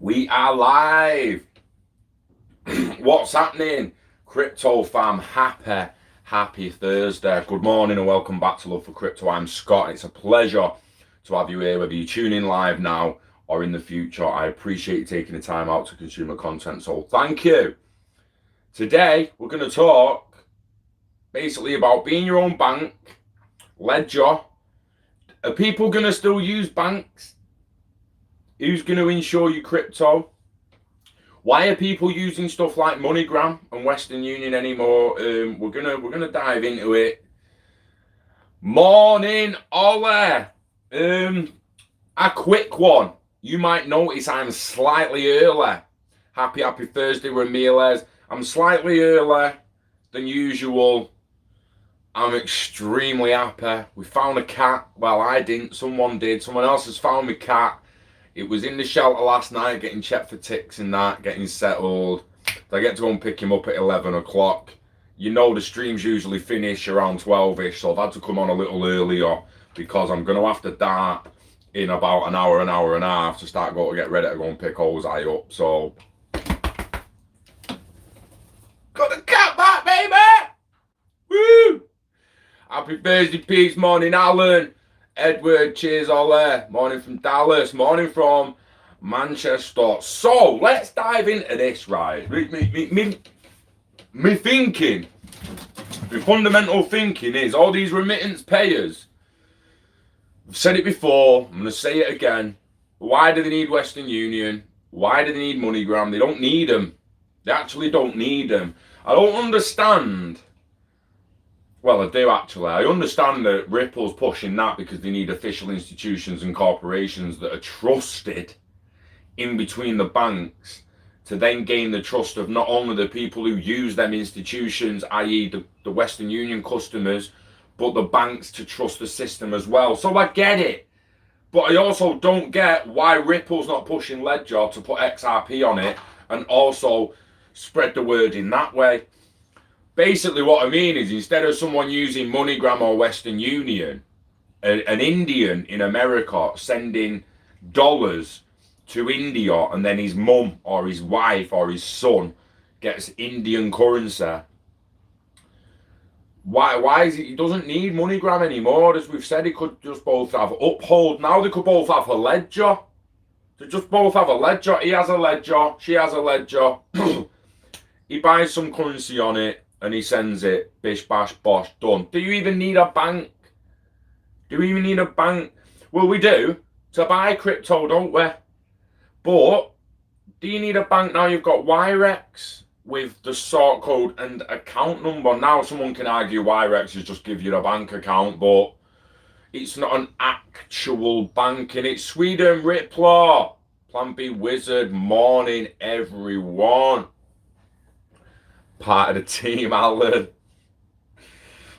We are live. What's happening? Crypto fam, happy Thursday. Good morning and welcome back to Love for Crypto. I'm Scott. It's a pleasure to have you here, whether you tune in live now or in the future. I appreciate you taking the time out to consume the content, so thank you. Today, we're going to talk basically about being your own bank, ledger. Are people going to still use banks? Who's going to insure your crypto? Why are people using stuff like MoneyGram and Western Union anymore? We're gonna dive into it. Morning, Ollie. A quick one. You might notice I'm slightly early. Happy Thursday, Ramirez. I'm slightly early than usual. I'm extremely happy. We found a cat. Well, I didn't. Someone did. Someone else has found my cat. It was in the shelter last night, getting checked for ticks and that, getting settled. I get to go and pick him up at 11 o'clock. You know the streams usually finish around 12ish, so I've had to come on a little earlier because I'm going to have to dart in about an hour and a half to start going to get ready to go and pick Ozai up. So, got the cat back, baby! Woo! Happy Thursday, peace, morning, Alan. Edward, cheers, Ollie. Morning from Dallas. Morning from Manchester. So, let's dive into this, right? Me thinking, my fundamental thinking is all these remittance payers. I've said it before. I'm going to say it again. Why do they need Western Union? Why do they need MoneyGram? They don't need them. They actually don't need them. I don't understand. Well, I do actually. I understand that Ripple's pushing that because they need official institutions and corporations that are trusted in between the banks to then gain the trust of not only the people who use them institutions, i.e. the Western Union customers, but the banks to trust the system as well. So I get it. But I also don't get why Ripple's not pushing Ledger to put XRP on it and also spread the word in that way. Basically, what I mean is instead of someone using MoneyGram or Western Union, an Indian in America sending dollars to India and then his mum or his wife or his son gets Indian currency. Why is it? He doesn't need MoneyGram anymore. As we've said, he could just both have Uphold. Now they could both have a ledger. They just both have a ledger. He has a ledger. She has a ledger. He buys some currency on it. And he sends it, bish, bash, bosh, done. Do you even need a bank? Do we even need a bank? Well, we do, to buy crypto, don't we? But, do you need a bank now? You've got Wirex with the sort code and account number. Now, someone can argue Wirex is just give you a bank account, but it's not an actual bank, and it's Sweden, Ripple. Plan B Wizard, morning, everyone. Part of the team, Alan.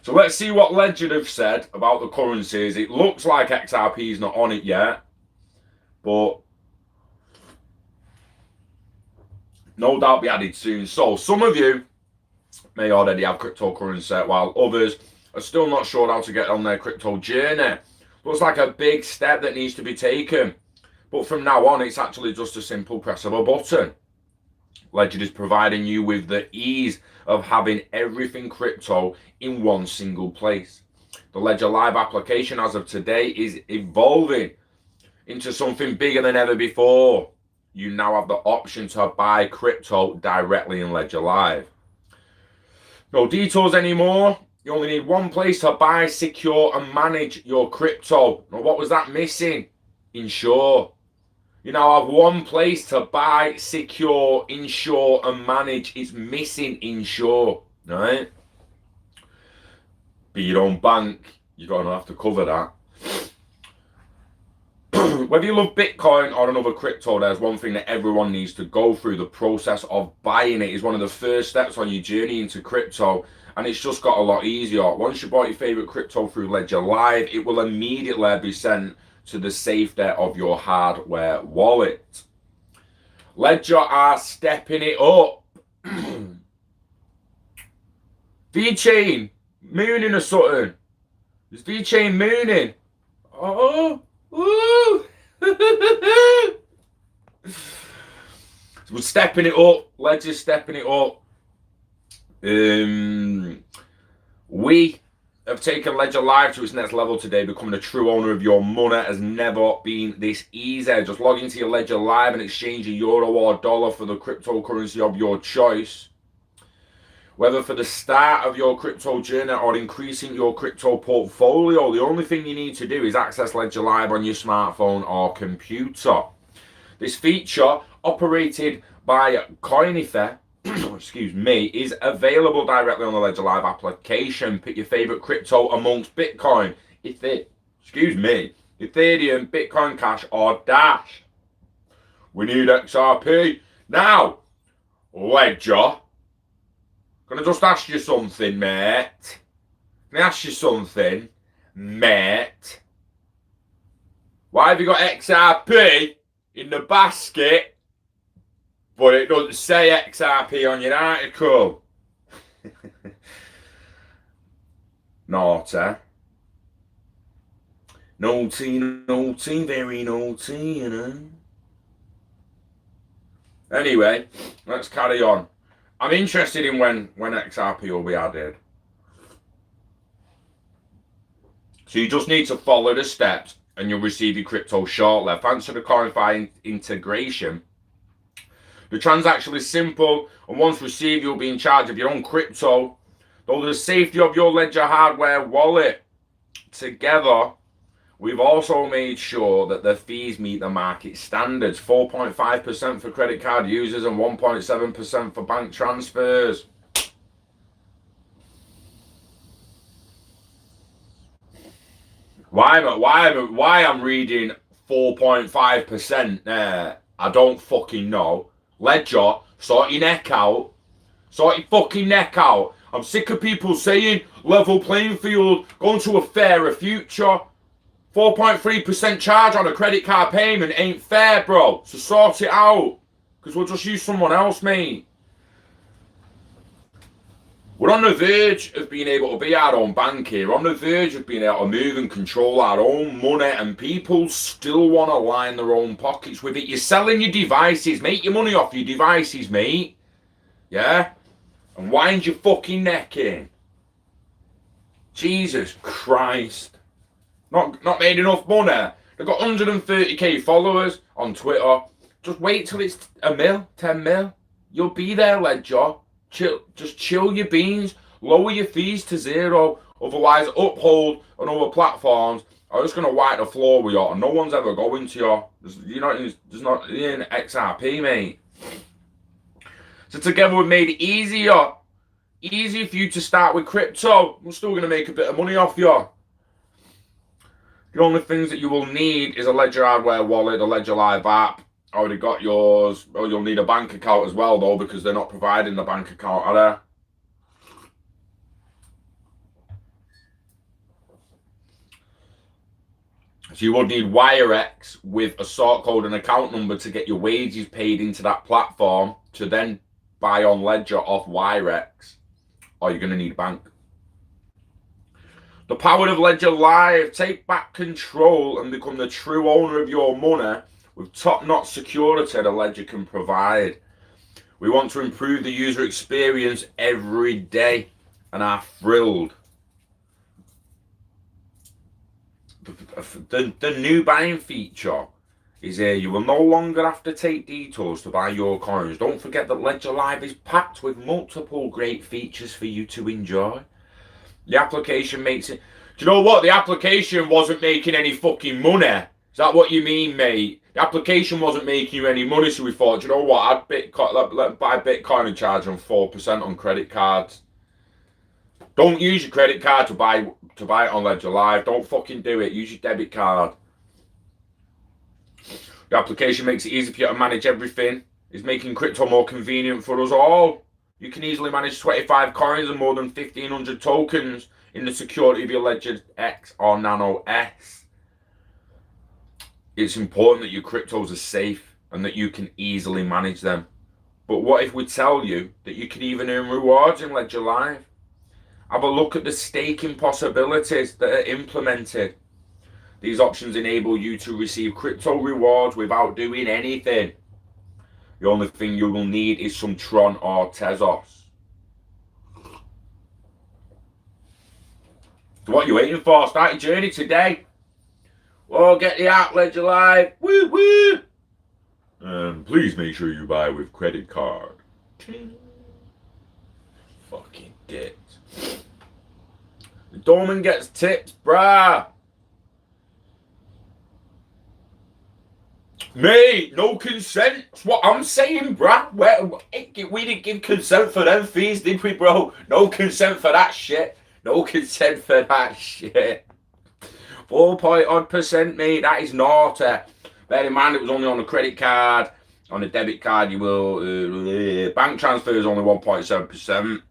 So let's see what Ledger have said about the currencies. It looks like XRP is not on it yet, but no doubt be added soon. So some of you may already have cryptocurrency, while others are still not sure how to get on their crypto journey. Looks like a big step that needs to be taken. But from now on, it's actually just a simple press of a button. Ledger is providing you with the ease of having everything crypto in one single place. The Ledger Live application as of today is evolving into something bigger than ever before. You now have the option to buy crypto directly in Ledger Live. No detours anymore. You only need one place to buy, secure, and manage your crypto. Now, what was that missing? Insure. You now have one place to buy, secure, insure, and manage. It's missing insure, right? Be your own bank. You're going to have to cover that. Whether you love Bitcoin or another crypto, there's one thing that everyone needs to go through. The process of buying it is one of the first steps on your journey into crypto, and it's just got a lot easier. Once you bought your favorite crypto through Ledger Live, it will immediately be sent to the safety of your hardware wallet. Ledger are stepping it up. VeChain mooning or something. Is VeChain mooning? Oh, ooh. We're stepping it up. Ledger's stepping it up. We have taken Ledger Live to its next level today. Becoming a true owner of your money has never been this easy. Just log into your Ledger Live and exchange a euro or dollar for the cryptocurrency of your choice. Whether for the start of your crypto journey or increasing your crypto portfolio, the only thing you need to do is access Ledger Live on your smartphone or computer. This feature, operated by Coinify, excuse me, is available directly on the Ledger Live application. Pick your favorite crypto amongst Bitcoin, Ethereum, Bitcoin Cash, or Dash. We need XRP. Now, Ledger, can I just ask you something, mate? Can I ask you something, mate? Why have you got XRP in the basket, but it doesn't say XRP on your article? Naughty. Naughty, very naughty, you know. Anyway, let's carry on. I'm interested in when XRP will be added. So you just need to follow the steps and you'll receive your crypto shortly. Thanks to the Coinify integration, the transaction is simple, and once received, you'll be in charge of your own crypto. Though the safety of your Ledger hardware wallet. Together, we've also made sure that the fees meet the market standards. 4.5% for credit card users and 1.7% for bank transfers. Why I'm reading 4.5% there, I don't fucking know. Ledger, sort your neck out. Sort your fucking neck out. I'm sick of people saying level playing field, going to a fairer future. 4.3% charge on a credit card payment ain't fair, bro. So sort it out. Because we'll just use someone else, mate. We're on the verge of being able to be our own bank here. We're on the verge of being able to move and control our own money, and people still want to line their own pockets with it. You're selling your devices. Make your money off your devices, mate. Yeah? And wind your fucking neck in. Jesus Christ. Not made enough money. They've got 130k followers on Twitter. Just wait till it's a mil, 10 mil. You'll be there, Ledger. Just chill your beans. Lower your fees to zero. Otherwise, Uphold and other platforms are just going to wipe the floor with you. And no one's ever going to you. There's not in XRP, mate. So together we've made it easier for you to start with crypto. We're still going to make a bit of money off you. The only things that you will need is a Ledger hardware wallet, a Ledger Live app. Already got yours. Oh, you'll need a bank account as well, though, because they're not providing the bank account, are they? So you would need WireX with a sort code and account number to get your wages paid into that platform to then buy on Ledger off WireX, or you're going to need a bank. The power of Ledger Live. Take back control and become the true owner of your money with top-notch security the Ledger can provide. We want to improve the user experience every day and are thrilled. The new buying feature is here. You will no longer have to take detours to buy your coins. Don't forget that Ledger Live is packed with multiple great features for you to enjoy. The application makes it... Do you know what? The application wasn't making any fucking money. Is that what you mean, mate? The application wasn't making you any money, so we thought, do you know what? Let buy Bitcoin and charge them 4% on credit cards. Don't use your credit card to buy it on Ledger Live. Don't fucking do it. Use your debit card. The application makes it easy for you to manage everything. It's making crypto more convenient for us all. You can easily manage 25 coins and more than 1,500 tokens in the security of your Ledger X or Nano S. It's important that your cryptos are safe and that you can easily manage them. But what if we tell you that you can even earn rewards in Ledger Live? Have a look at the staking possibilities that are implemented. These options enable you to receive crypto rewards without doing anything. The only thing you will need is some Tron or Tezos. So what are you waiting for? Start your journey today. Oh, get the app, Ledger Live. Woo woo. Please make sure you buy with credit card. Fucking dicks. The doorman gets tips, brah. Mate, no consent. That's what I'm saying, bruh. We didn't give consent for them fees, did we, bro? No consent for that shit. No consent for that shit. 4%, mate. That is naughty. Bear in mind, it was only on a credit card. On a debit card, you will... bank transfer is only 1.7%.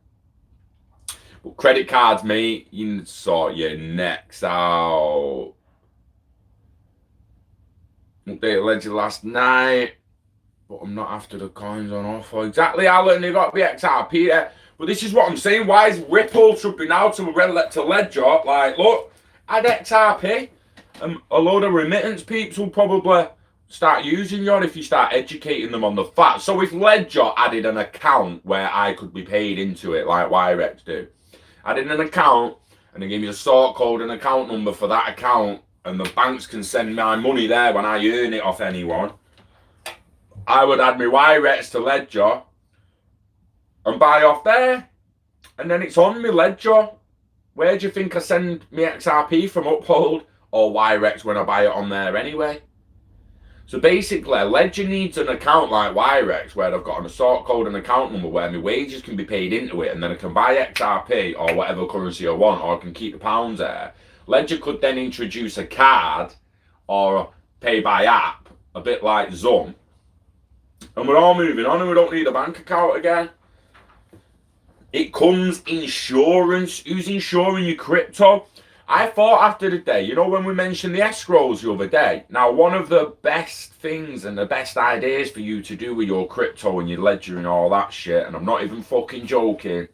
But credit cards, mate, you can sort your necks out. Updated ledger last night, but I'm not after the coins on offer. Exactly, Alan. They got to be XRP there. But this is what I'm saying. Why is Ripple should be now to ledger? Like, look, add XRP, and a load of remittance peeps will probably start using you if you start educating them on the facts. So if Ledger added an account where I could be paid into it, like Wirex do, added an account and they give me a sort code and account number for that account, and the banks can send my money there when I earn it off anyone, I would add my Wirex to Ledger and buy off there. And then it's on my Ledger. Where do you think I send my XRP from, Uphold or Wirex, when I buy it on there anyway? So basically, Ledger needs an account like Wirex where I've got a sort code and account number where my wages can be paid into it, and then I can buy XRP or whatever currency I want, or I can keep the pounds there. Ledger could then introduce a card or pay by app, a bit like Zoom, and we're all moving on and we don't need a bank account again. It comes insurance. Who's insuring your crypto? I thought after the day, you know, when we mentioned the escrows the other day, now one of the best things and the best ideas for you to do with your crypto and your ledger and all that shit, and I'm not even fucking joking,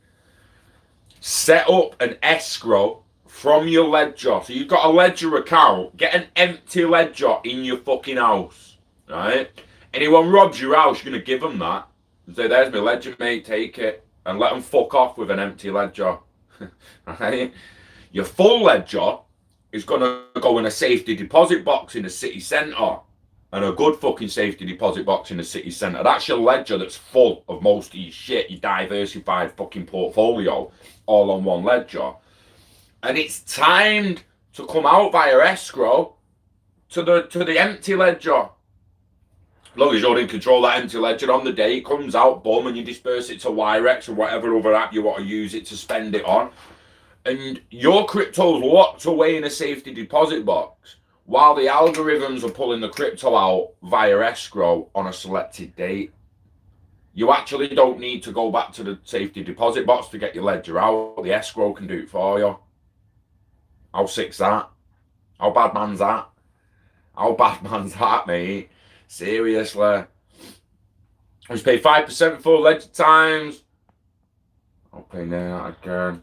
set up an escrow from your ledger. So you've got a ledger account, get an empty ledger in your fucking house, right? Anyone robs your house, you're going to give them that and say, there's my ledger, mate, take it, and let them fuck off with an empty ledger, right? Your full ledger is going to go in a safety deposit box in the city centre, and a good fucking safety deposit box in the city centre. That's your ledger that's full of most of your shit, your diversified fucking portfolio, all on one ledger. And it's timed to come out via escrow to the empty ledger. As long as you're in control of that empty ledger on the day it comes out, boom, and you disperse it to Wirex or whatever other app you want to use it to spend it on. And your crypto's locked away in a safety deposit box while the algorithms are pulling the crypto out via escrow on a selected date. You actually don't need to go back to the safety deposit box to get your ledger out. The escrow can do it for you. How sick's that? How bad man's that? How bad man's that, mate? Seriously. Just pay 5% for ledger times. I'll pay that again.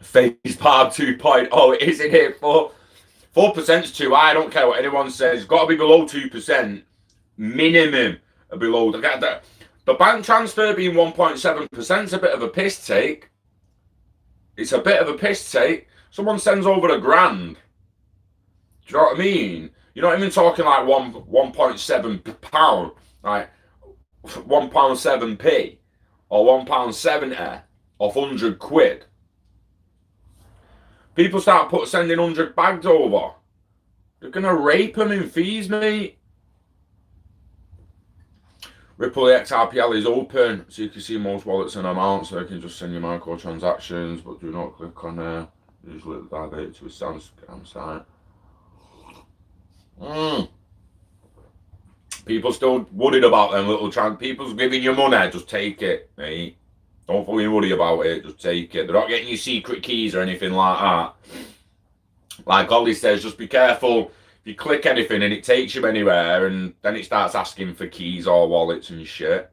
Phase part 2.0, isn't it? 4% is too high. I don't care what anyone says. It's got to be below 2%. Minimum below. The bank transfer being 1.7% is a bit of a piss take. It's a bit of a piss take. Someone sends over £1,000. Do you know what I mean? You're not even talking like 1.7 pound, like £1.7p or £1.70 off 100 quid. People start sending 100 bags over. They're going to rape them in fees, mate. Ripple XRPL is open, so you can see most wallets and amounts, so you can just send your micro transactions, but do not click on there. Usually divert to a scam site. People still worried about them little people's giving you money, just take it, mate. Don't fucking worry about it, just take it. They're not getting you secret keys or anything like that. Like Ollie says, just be careful if you click anything and it takes you anywhere and then it starts asking for keys or wallets and shit.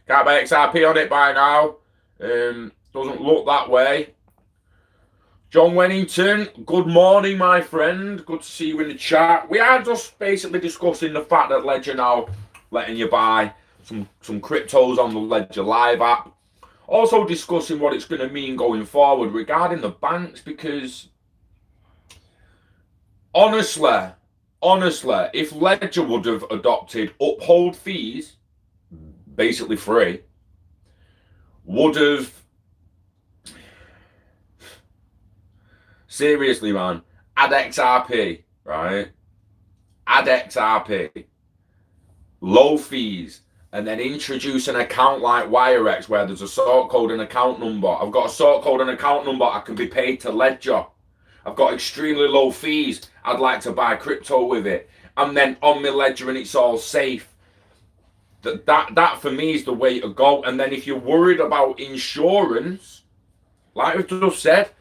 Can't buy XRP on it by now. Doesn't look that way. John Wennington, good morning, my friend. Good to see you in the chat. We are just basically discussing the fact that Ledger now letting you buy some cryptos on the Ledger Live app. Also discussing what it's going to mean going forward regarding the banks, because honestly, if Ledger would have adopted uphold fees, basically free, would have, seriously, man, add XRP, right? Add XRP, low fees, and then introduce an account like WireX where there's a sort code and account number. I've got a sort code and account number. I can be paid to Ledger. I've got extremely low fees. I'd like to buy crypto with it. And then on my Ledger and it's all safe. That for me is the way to go. And then if you're worried about insurance, like I've just said,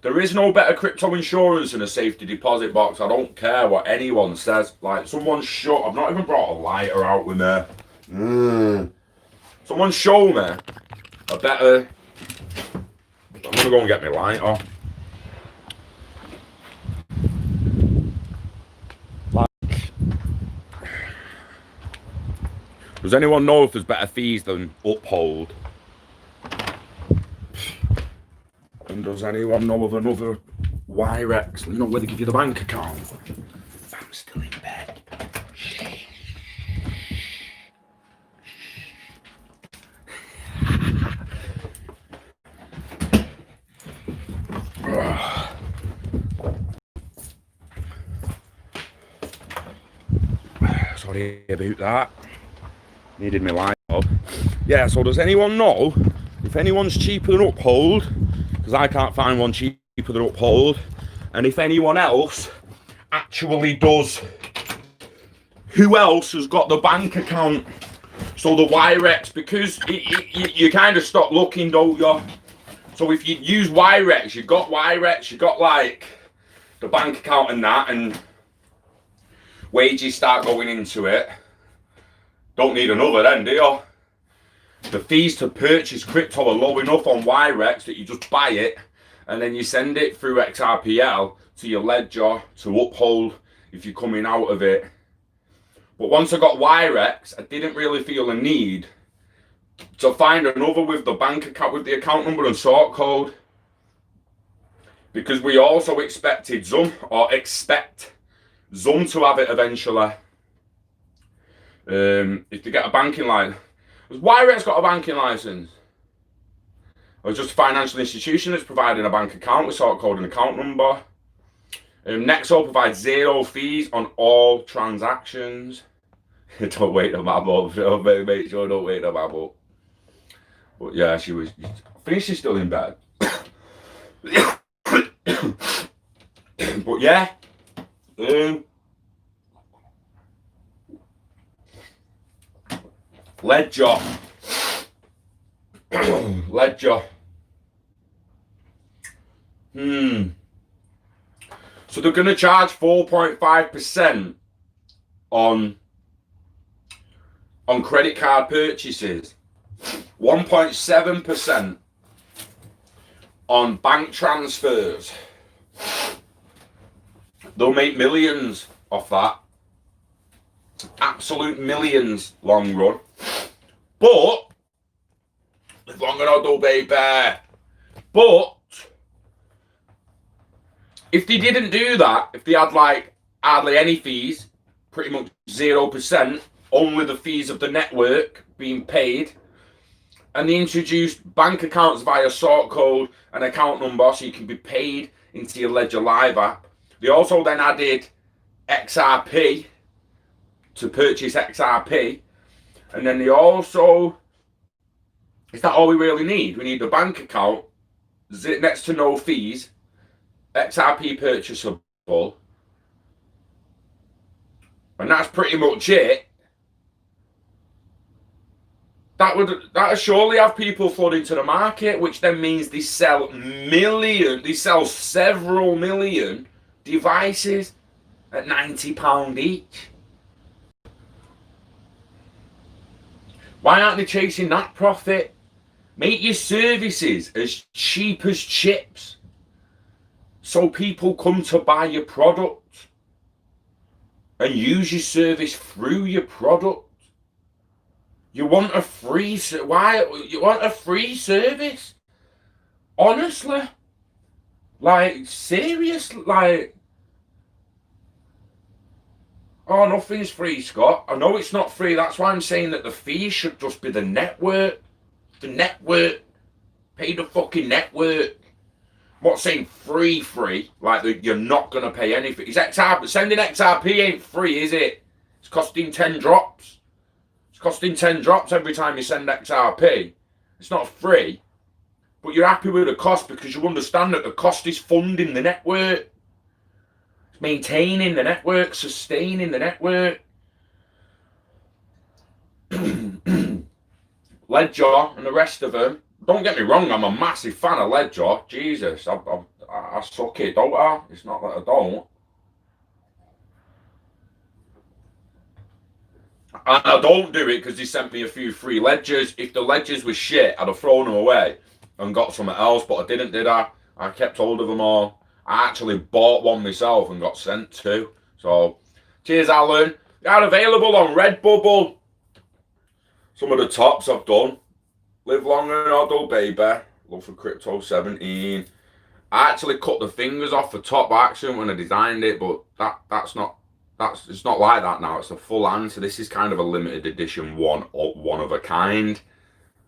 there is no better crypto insurance than a safety deposit box. I don't care what anyone says. Like, someone show, I've not even brought a lighter out with me. Someone show me a better, I'm gonna go and get my lighter. Like, does anyone know if there's better fees than uphold? And does anyone know of another WireX? You know, where they give you the bank account? I'm still in bed. Sorry about that. Needed my light up. Yeah, so does anyone know if anyone's cheaper than uphold? Because I can't find one cheaper than uphold. And if anyone else actually does, who else has got the bank account? So the WireX, because you kind of stop looking, don't you? So if you use WireX, you've got like the bank account and that, and wages start going into it. Don't need another then, do you? The fees to purchase crypto are low enough on WireX that you just buy it and then you send it through XRPL to your Ledger to uphold if you're coming out of it. But once I got WireX, I didn't really feel a need to find another with the bank account, with the account number and sort code, because we also expect Zoom to have it eventually. If they get a banking license. Has WireX got a banking license? Or just a financial institution that's providing a bank account with sort code and account number? Nexo provides 0 fees on all transactions. Don't wait to map up. Make sure don't wait to map up. But yeah, she was. I think she's still in bed. But yeah. Ledger. Ledger. So they're going to charge 4.5% on credit card purchases, 1.7% on bank transfers. They'll make millions off that. Absolute millions long run. But as long as I do, baby. But if they didn't do that, if they had like hardly any fees, pretty much 0%, only the fees of the network being paid, and they introduced bank accounts via sort code and account number so you can be paid into your Ledger Live app. They also then added XRP to purchase XRP, and then they also, is that all we really need? We need the bank account, next to no fees, XRP purchasable, and that's pretty much it. That would surely have people flooding to the market, which then means they sell several million devices at £90 each. Why aren't they chasing that profit? Make your services as cheap as chips. so people come to buy your product and use your service through your product. You want a free, why? You want a free service? Honestly, like, seriously, like, oh, nothing's free, Scott. I know it's not free. That's why I'm saying that the fee should just be the network. The network. Pay the fucking network. I'm not saying free, like you're not going to pay anything. It's XRP. Sending XRP ain't free, is it? It's costing 10 drops. It's costing 10 drops every time you send XRP. It's not free. But you're happy with the cost because you understand that the cost is funding the network. It's maintaining the network, sustaining the network. Ledger and the rest of them. Don't get me wrong, I'm a massive fan of Ledger. Jesus, I suck it, don't I? It's not that I don't. And I don't do it because they sent me a few free ledgers. If the ledgers were shit, I'd have thrown them away and got something else, but I didn't, did I? I kept hold of them all. I actually bought one myself and got sent two. So, cheers, Alan. They are available on Redbubble. Some of the tops I've done. Live long and hodl, baby. Love for Crypto 17. I actually cut the fingers off the top action when I designed it, but it's not like that now. It's a full hand. So this is kind of a limited edition one of a kind.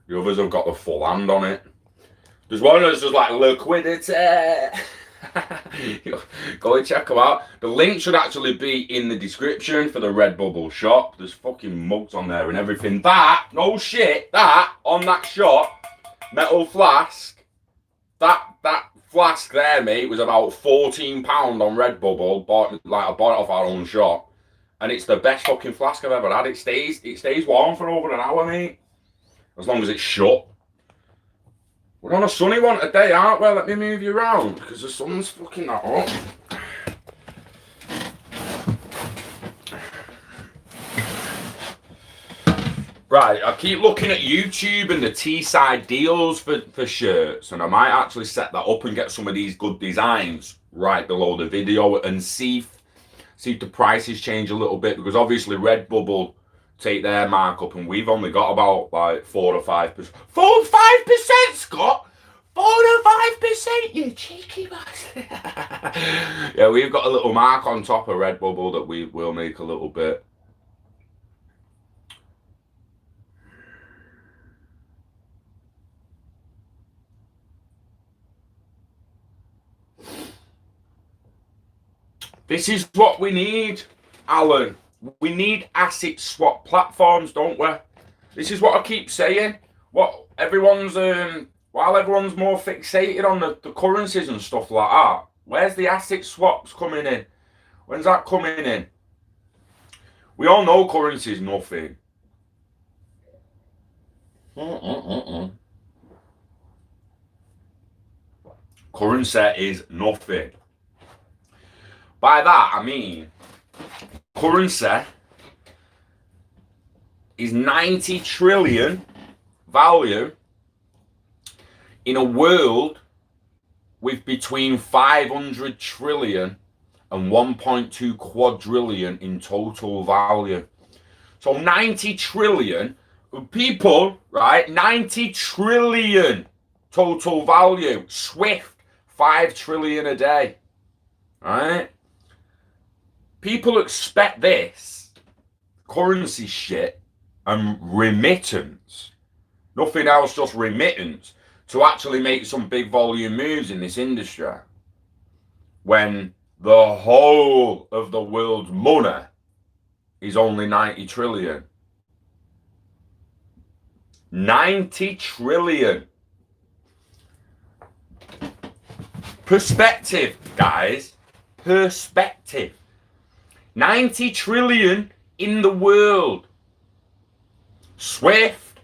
The others have got the full hand on it. There's one that's just like Liquidity. Go and check them out. The link should actually be in the description for the Redbubble shop. There's fucking mugs on there and everything. That, no shit, that on that shop, metal flask, that flask there, mate, was about £14 on Redbubble. I bought it off our own shop, and it's the best fucking flask I've ever had. It stays warm for over an hour, mate, as long as it's shut. We're on a sunny one today, aren't we? Let me move you around because the sun's fucking that up. Right, I keep looking at YouTube and the T-side deals for shirts, and I might actually set that up and get some of these good designs right below the video and see if the prices change a little bit, because obviously Redbubble take their markup and we've only got about like 4 or 5%. 4 or 5%, Scott? 4 or 5%, you cheeky bastard. Yeah, we've got a little mark on top of Redbubble that we will make a little bit. This is what we need, Alan. We need asset swap platforms, don't we? This is what I keep saying. While everyone's more fixated on the currencies and stuff like that, where's the asset swaps coming in? When's that coming in? We all know currency is nothing. Currency is nothing. By that, I mean currency is 90 trillion value in a world with between 500 trillion and 1.2 quadrillion in total value. So 90 trillion people, right? 90 trillion total value. Swift, 5 trillion a day, right? People expect this currency shit and remittance, nothing else, just remittance, to actually make some big volume moves in this industry, when the whole of the world's money is only 90 trillion. 90 trillion. Perspective, guys. Perspective. 90 trillion in the world. Swift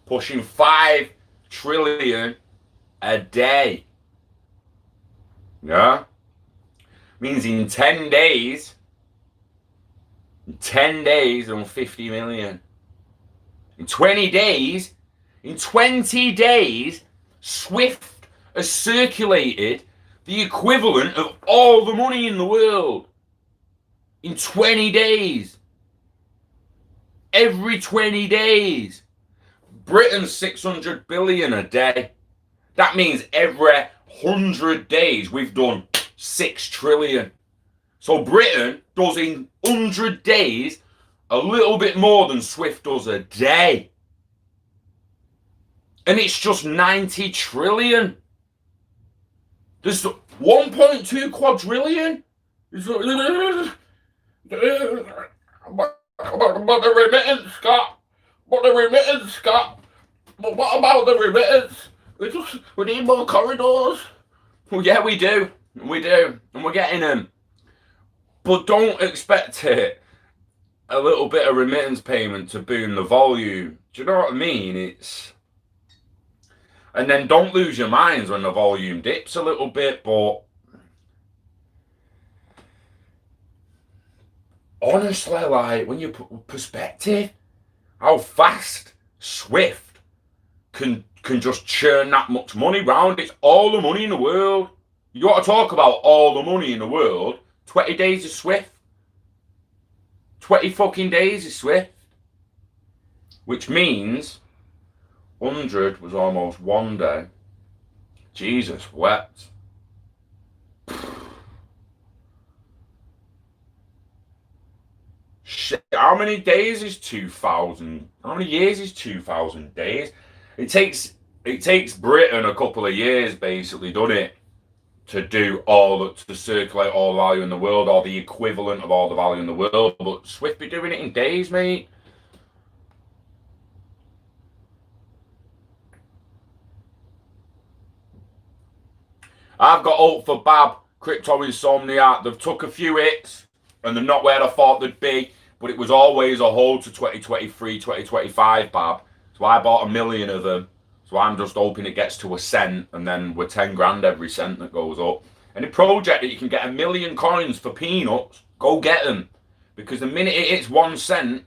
pushing 5 trillion a day. Yeah? Means in 10 days, on 50 million. In 20 days, Swift has circulated The equivalent of all the money in the world. In 20 days. Every 20 days. Britain's 600 billion a day. That means every 100 days we've done 6 trillion. So Britain does in 100 days a little bit more than Swift does a day. And it's just 90 trillion. There's 1.2 quadrillion. But the remittance, Scott. But the remittance, Scott. But what about the remittance? We need more corridors. Well, yeah, we do. We do. And we're getting them. But don't expect it. A little bit of remittance payment to boom the volume. Do you know what I mean? It's... And then don't lose your minds when the volume dips a little bit, but honestly, like, when you put perspective, how fast Swift can just churn that much money round. It's all the money in the world. You want to talk about all the money in the world? 20 days is Swift. 20 fucking days is Swift. Which means 100 was almost one day. Jesus wept. Shit, how many days is 2,000? How many years is 2,000 days? It takes Britain a couple of years, basically, doesn't it, to circulate all the value in the world, or the equivalent of all the value in the world. But Swift be doing it in days, mate. I've got hope for Bab, Crypto Insomnia. They've took a few hits and they're not where I thought they'd be, but it was always a hold to 2023, 2025, Bab. So I bought 1 million of them. So I'm just hoping it gets to a cent, and then we're 10 grand every cent that goes up. Any project that you can get 1 million coins for peanuts, go get them. Because the minute it hits 1 cent,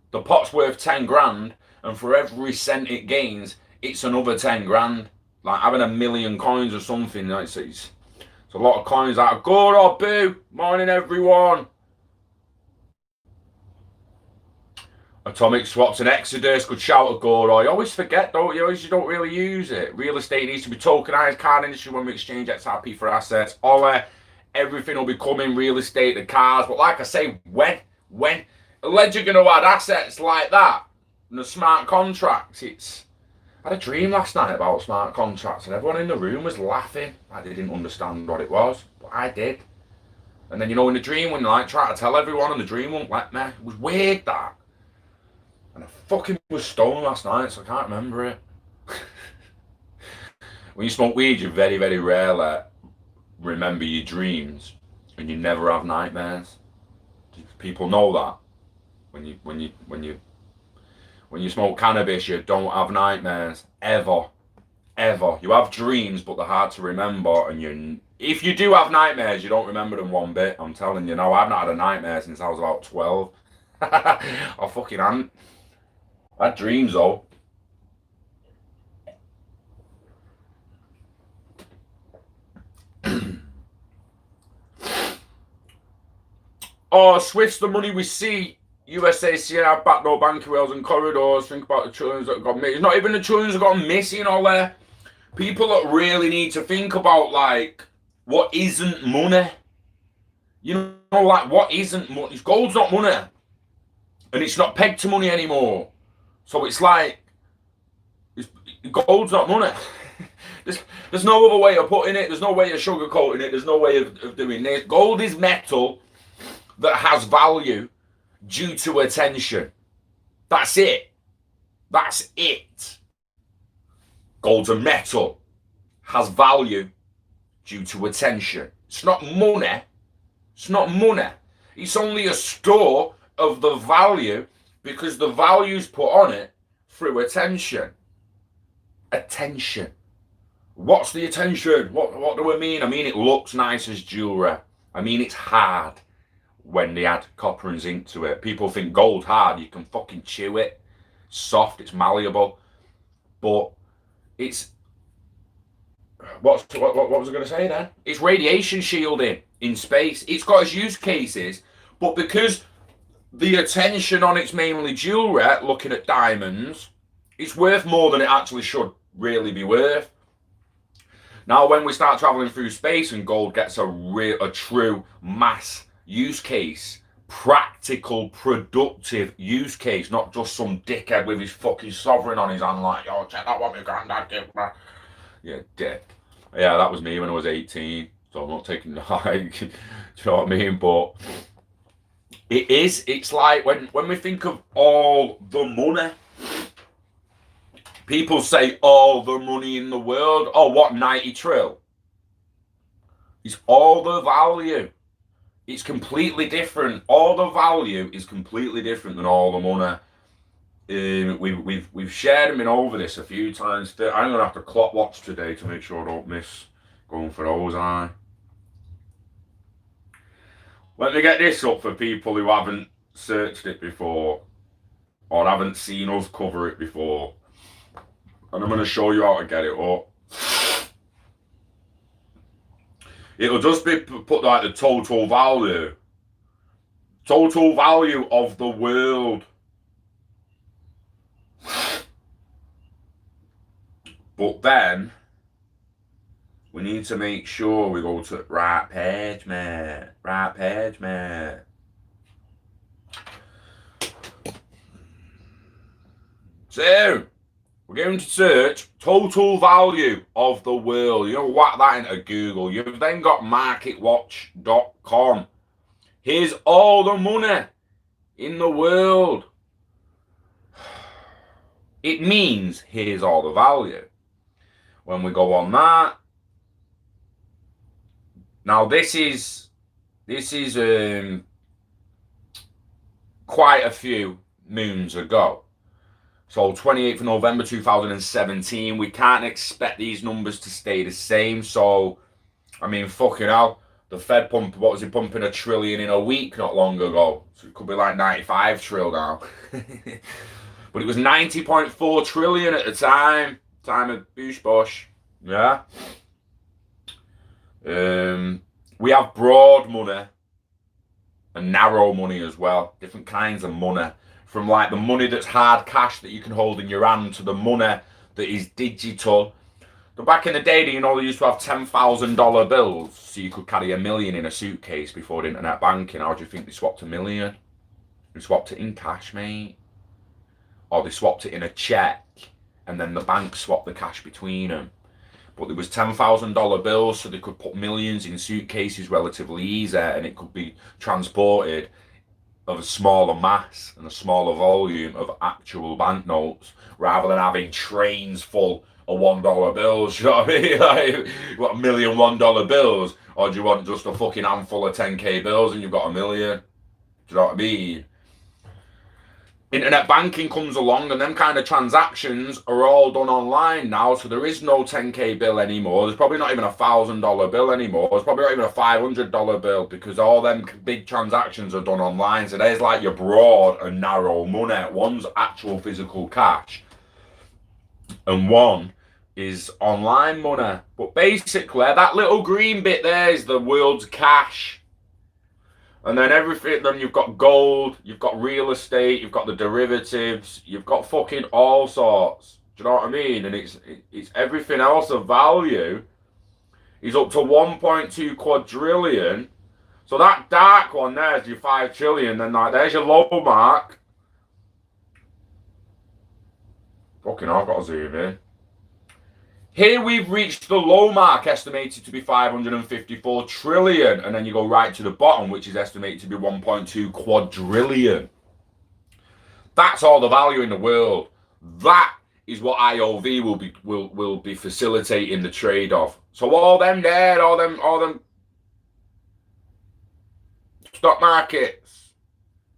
the pot's worth 10 grand, and for every cent it gains, it's another 10 grand. Like having 1 million coins or something. It's a lot of coins out of good or boo. Morning, everyone. Atomic Swaps and Exodus. Good shout at Goro. You always forget, don't you? You don't really use it. Real estate needs to be tokenized. Card industry when we exchange XRP for assets. Everything will be coming. Real estate, the cars. But like I say, when a ledger going to add assets like that and the smart contracts, I had a dream last night about smart contracts, and everyone in the room was laughing. I didn't understand what it was, but I did. And then, in the dream, when I try to tell everyone and the dream won't let me, it was weird, that. And I fucking was stoned last night, so I can't remember it. When you smoke weed, you very, very rarely remember your dreams, and you never have nightmares. People know that. When you smoke cannabis, you don't have nightmares. Ever. You have dreams, but they're hard to remember. And if you do have nightmares, you don't remember them one bit. I'm telling you now, I've not had a nightmare since I was about 12. I fucking haven't. I had dreams, though. Oh, Swift's the money we see. USACR, backdoor banking rails and corridors. Think about the trillions that have gone missing. Not even the trillions that have gone missing, all there. People that really need to think about, like, what isn't money. What isn't money? Gold's not money. And it's not pegged to money anymore. So it's like, gold's not money. There's no other way of putting it. There's no way of sugarcoating it. There's no way of doing this. Gold is metal that has value due to attention. That's it. Gold's a metal, has value due to attention. It's not money. It's only a store of the value because the value's put on it through attention. Attention. What's the attention? What do I mean? I mean it looks nice as jewellery. I mean it's hard. When they add copper and zinc to it. People think gold hard, you can fucking chew it. Soft, it's malleable. But it's what was I going to say then? It's radiation shielding in space. It's got its use cases, but because the attention on it's mainly jewelry, looking at diamonds, it's worth more than it actually should really be worth. Now, when we start traveling through space and gold gets a true mass use case, practical, productive use case, not just some dickhead with his fucking sovereign on his hand like, yo, check out what my granddad did. Yeah, dick. Yeah, that was me when I was 18, so I'm not taking the hike. Do you know what I mean? But it's like when we think of all the money, people say all the money in the world. Oh, what, 90 trill? It's all the value. It's completely different. All the value is completely different than all the money. We've shared them in over this a few times. I'm gonna have to clock watch today to make sure I don't miss going for those. Let me get this up for people who haven't searched it before or haven't seen us cover it before, and I'm gonna show you how to get it up. It'll just be put like the total value of the world. But then we need to make sure we go to right page, mate. Right page, mate. So we're going to search total value of the world. You know, whack that into Google. You've then got marketwatch.com. Here's all the money in the world. It means here's all the value. When we go on that, now this is quite a few moons ago. So 28th of November 2017, we can't expect these numbers to stay the same. So, I mean, fucking hell, the Fed pumped, what was it, pumping $1 trillion in a week not long ago. So it could be like 95 trill now. But it was 90.4 trillion at the time of Bush Bosh. Yeah. We have broad money and narrow money as well. Different kinds of money. From like the money that's hard cash that you can hold in your hand to the money that is digital. But back in the day, you know, they used to have $10,000 bills, so you could carry $1 million in a suitcase before internet banking. How do you think they swapped $1 million? They swapped it in cash, mate. Or they swapped it in a check, and then the bank swapped the cash between them. But there was $10,000 bills, so they could put millions in suitcases relatively easy, and it could be transported of a smaller mass and a smaller volume of actual banknotes, rather than having trains full of $1 bills. You know what I mean? Like, you want $1 million $1 bills, or do you want just a fucking handful of 10k bills and you've got $1 million? Do you know what I mean? Internet banking comes along, and them kind of transactions are all done online now, so there is no 10k bill anymore. There's probably not even a $1,000 bill anymore. There's probably not even a $500 bill, because all them big transactions are done online. So there's like your broad and narrow money. One's actual physical cash, and one is online money. But basically, that little green bit there is the world's cash. And then everything, then you've got gold, you've got real estate, you've got the derivatives, you've got fucking all sorts. Do you know what I mean? And it's everything else of value is up to 1.2 quadrillion. So that dark one there's your 5 trillion, then like there's your low mark. Fucking hell, I've got to zoom in. Here we've reached the low mark, estimated to be 554 trillion, and then you go right to the bottom, which is estimated to be 1.2 quadrillion. That's all the value in the world. That is what IOV will be facilitating the trade of. So all them there, all them stock markets,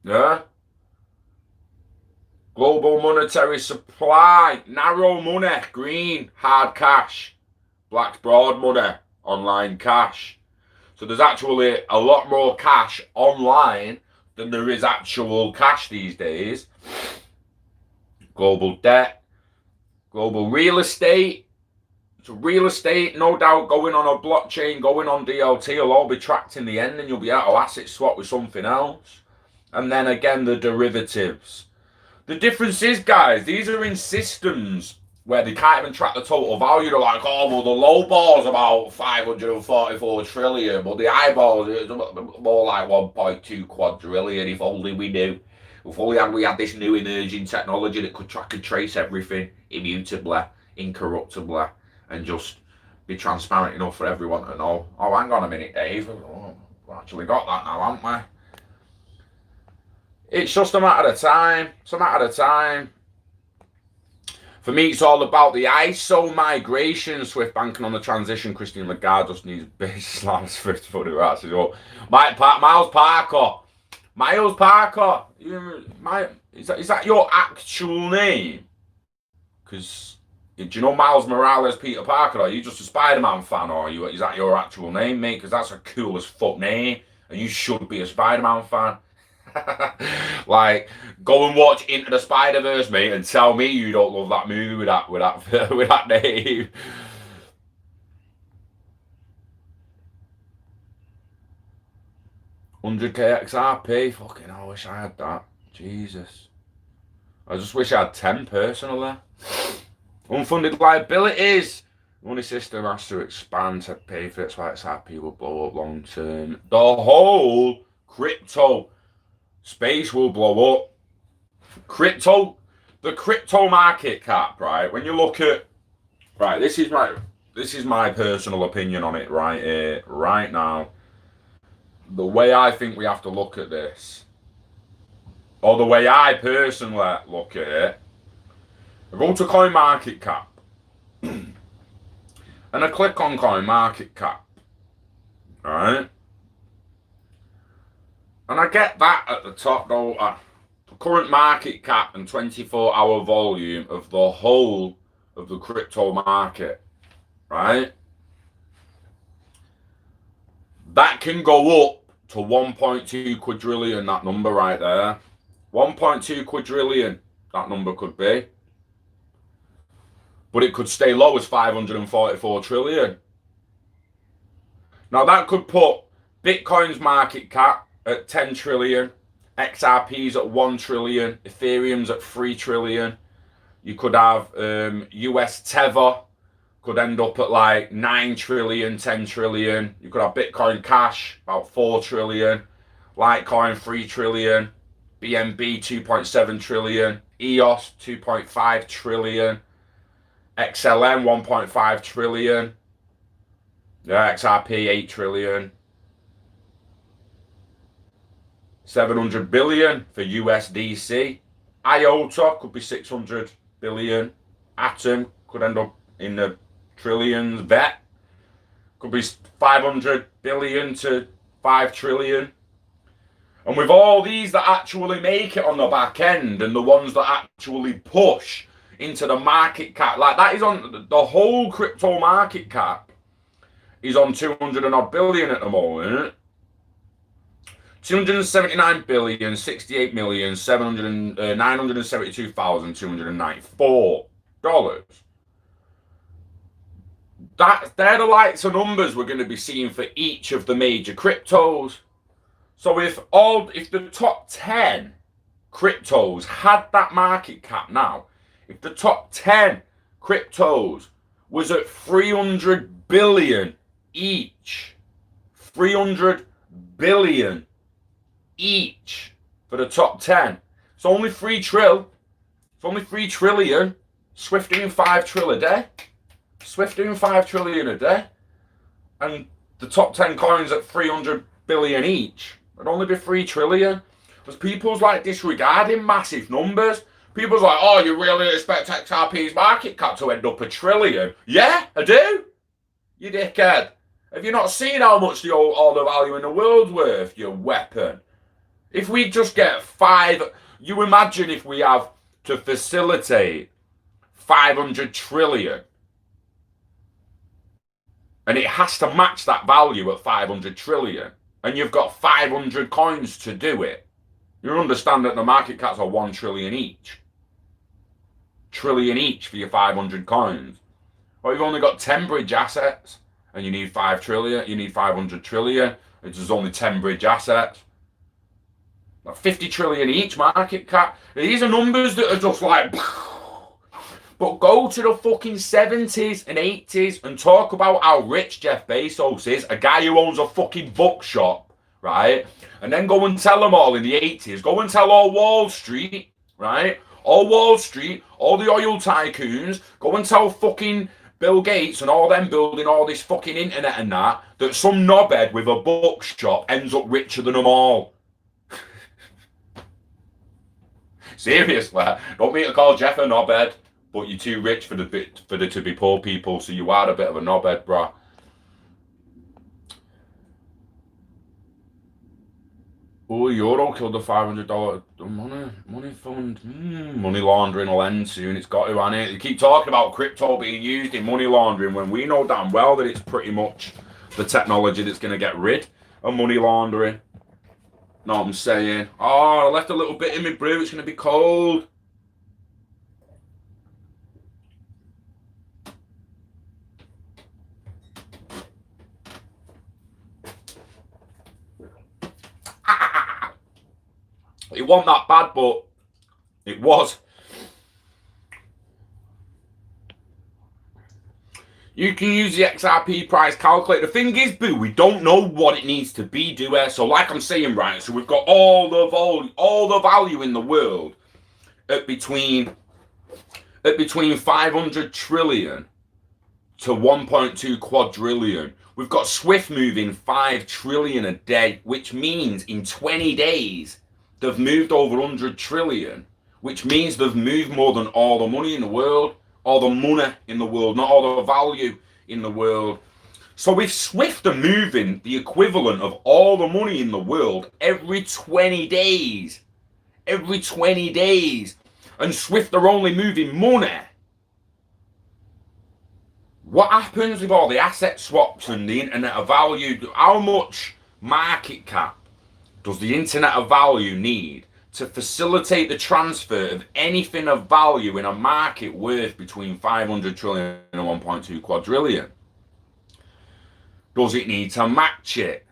yeah. Global monetary supply, narrow money, green, hard cash, black broad money, online cash. So there's actually a lot more cash online than there is actual cash these days. Global debt, global real estate, So real estate, no doubt, going on a blockchain, going on DLT, will all be tracked in the end, and you'll be able to asset swap with something else. And then again, the derivatives. The difference is, guys, these are in systems where they can't even track the total value. They're like, oh, well, the low ball's about 544 trillion, but the high ball is more like 1.2 quadrillion. If only we knew. If only we had this new emerging technology that could track and trace everything immutably, incorruptibly, and just be transparent enough for everyone to know. Oh, hang on a minute, Dave. Oh, we actually got that now, haven't we? It's just a matter of time. It's a matter of time. For me, it's all about the ISO migration. Swift banking on the transition. Christian Lagarde just needs base slams for his funny rats. Miles Parker. Is that your actual name? Because do you know Miles Morales, Peter Parker? Are you just a Spider-Man fan, or is that your actual name, mate? Because that's a cool as fuck name, and you should be a Spider-Man fan. Like, go and watch Into the Spider-Verse, mate, and tell me you don't love that movie with that name. $100k XRP, fucking hell, I wish I had that. Jesus. I just wish I had 10 personally. Unfunded liabilities. Money system has to expand to pay for it, that's why XRP will blow up long term. The whole crypto space will blow up. The crypto market cap, right? When you look at, right, this is my personal opinion on it right here, right now. The way I think we have to look at this, or the way I personally look at it, I go to CoinMarketCap and I click on CoinMarketCap, right? And I get that at the top, though, the current market cap and 24-hour volume of the whole of the crypto market, right? That can go up to 1.2 quadrillion, that number right there. 1.2 quadrillion, that number could be. But it could stay low as 544 trillion. Now that could put Bitcoin's market cap at 10 trillion, XRP's at 1 trillion, Ethereum's at 3 trillion. You could have US Tether could end up at like 9 trillion, 10 trillion. You could have Bitcoin Cash, about 4 trillion. Litecoin, 3 trillion. BNB, 2.7 trillion. EOS, 2.5 trillion. XLM, 1.5 trillion. Yeah, XRP, 8 trillion. 700 billion for USDC. IOTA could be 600 billion. Atom could end up in the trillions. VET could be 500 billion to 5 trillion. And with all these that actually make it on the back end and the ones that actually push into the market cap, like that is on the whole crypto market cap is on 200 and odd billion at the moment. 279 billion, 68 million, 972,294 dollars. They're the likes of numbers we're going to be seeing for each of the major cryptos. So if the top 10 cryptos had that market cap now, if the top 10 cryptos was at 300 billion each, 300 billion each for the top 10. It's only 3 trillion. Swift doing 5 trillion a day. Swift doing 5 trillion a day. And the top 10 coins at 300 billion each. It'd only be 3 trillion. Because people's like disregarding massive numbers. People's like, oh, you really expect XRP's market cap to end up a trillion? Yeah, I do. You dickhead. Have you not seen how much all the value in the world's worth, you weapon? If we just get 5, you imagine if we have to facilitate 500 trillion. And it has to match that value at 500 trillion. And you've got 500 coins to do it. You understand that the market caps are 1 trillion each. Trillion each for your 500 coins. Or you've only got 10 bridge assets and you need 5 trillion, you need 500 trillion, there's only 10 bridge assets. Like 50 trillion each market cap. These are numbers that are just like... But go to the fucking 70s and 80s and talk about how rich Jeff Bezos is, a guy who owns a fucking bookshop, right? And then go and tell them all in the 80s. Go and tell all Wall Street, right? All Wall Street, all the oil tycoons, go and tell fucking Bill Gates and all them building all this fucking internet and that some knobhead with a bookshop ends up richer than them all. Seriously, don't mean to call Jeff a knobhead, but you're too rich for the to be poor people, so you are a bit of a knobhead, bruh. Oh, Euro killed the $500 money fund. Money laundering will end soon. It's got to, hasn't it? They keep talking about crypto being used in money laundering when we know damn well that it's pretty much the technology that's going to get rid of money laundering. Know what I'm saying? Oh, I left a little bit in my brew. It's going to be cold. It wasn't that bad, but it was. You can use the XRP price calculator. The thing is, boo, we don't know what it needs to be, do we? So like I'm saying, right, so we've got all the value in the world at between 500 trillion to 1.2 quadrillion. We've got Swift moving 5 trillion a day, which means in 20 days, they've moved over 100 trillion, which means they've moved more than all the money in the world, all the money in the world, not all the value in the world. So if Swift are moving the equivalent of all the money in the world every 20 days, and Swift are only moving money, what happens with all the asset swaps and the internet of value? How much market cap does the internet of value need to facilitate the transfer of anything of value in a market worth between 500 trillion and 1.2 quadrillion? Does it need to match it?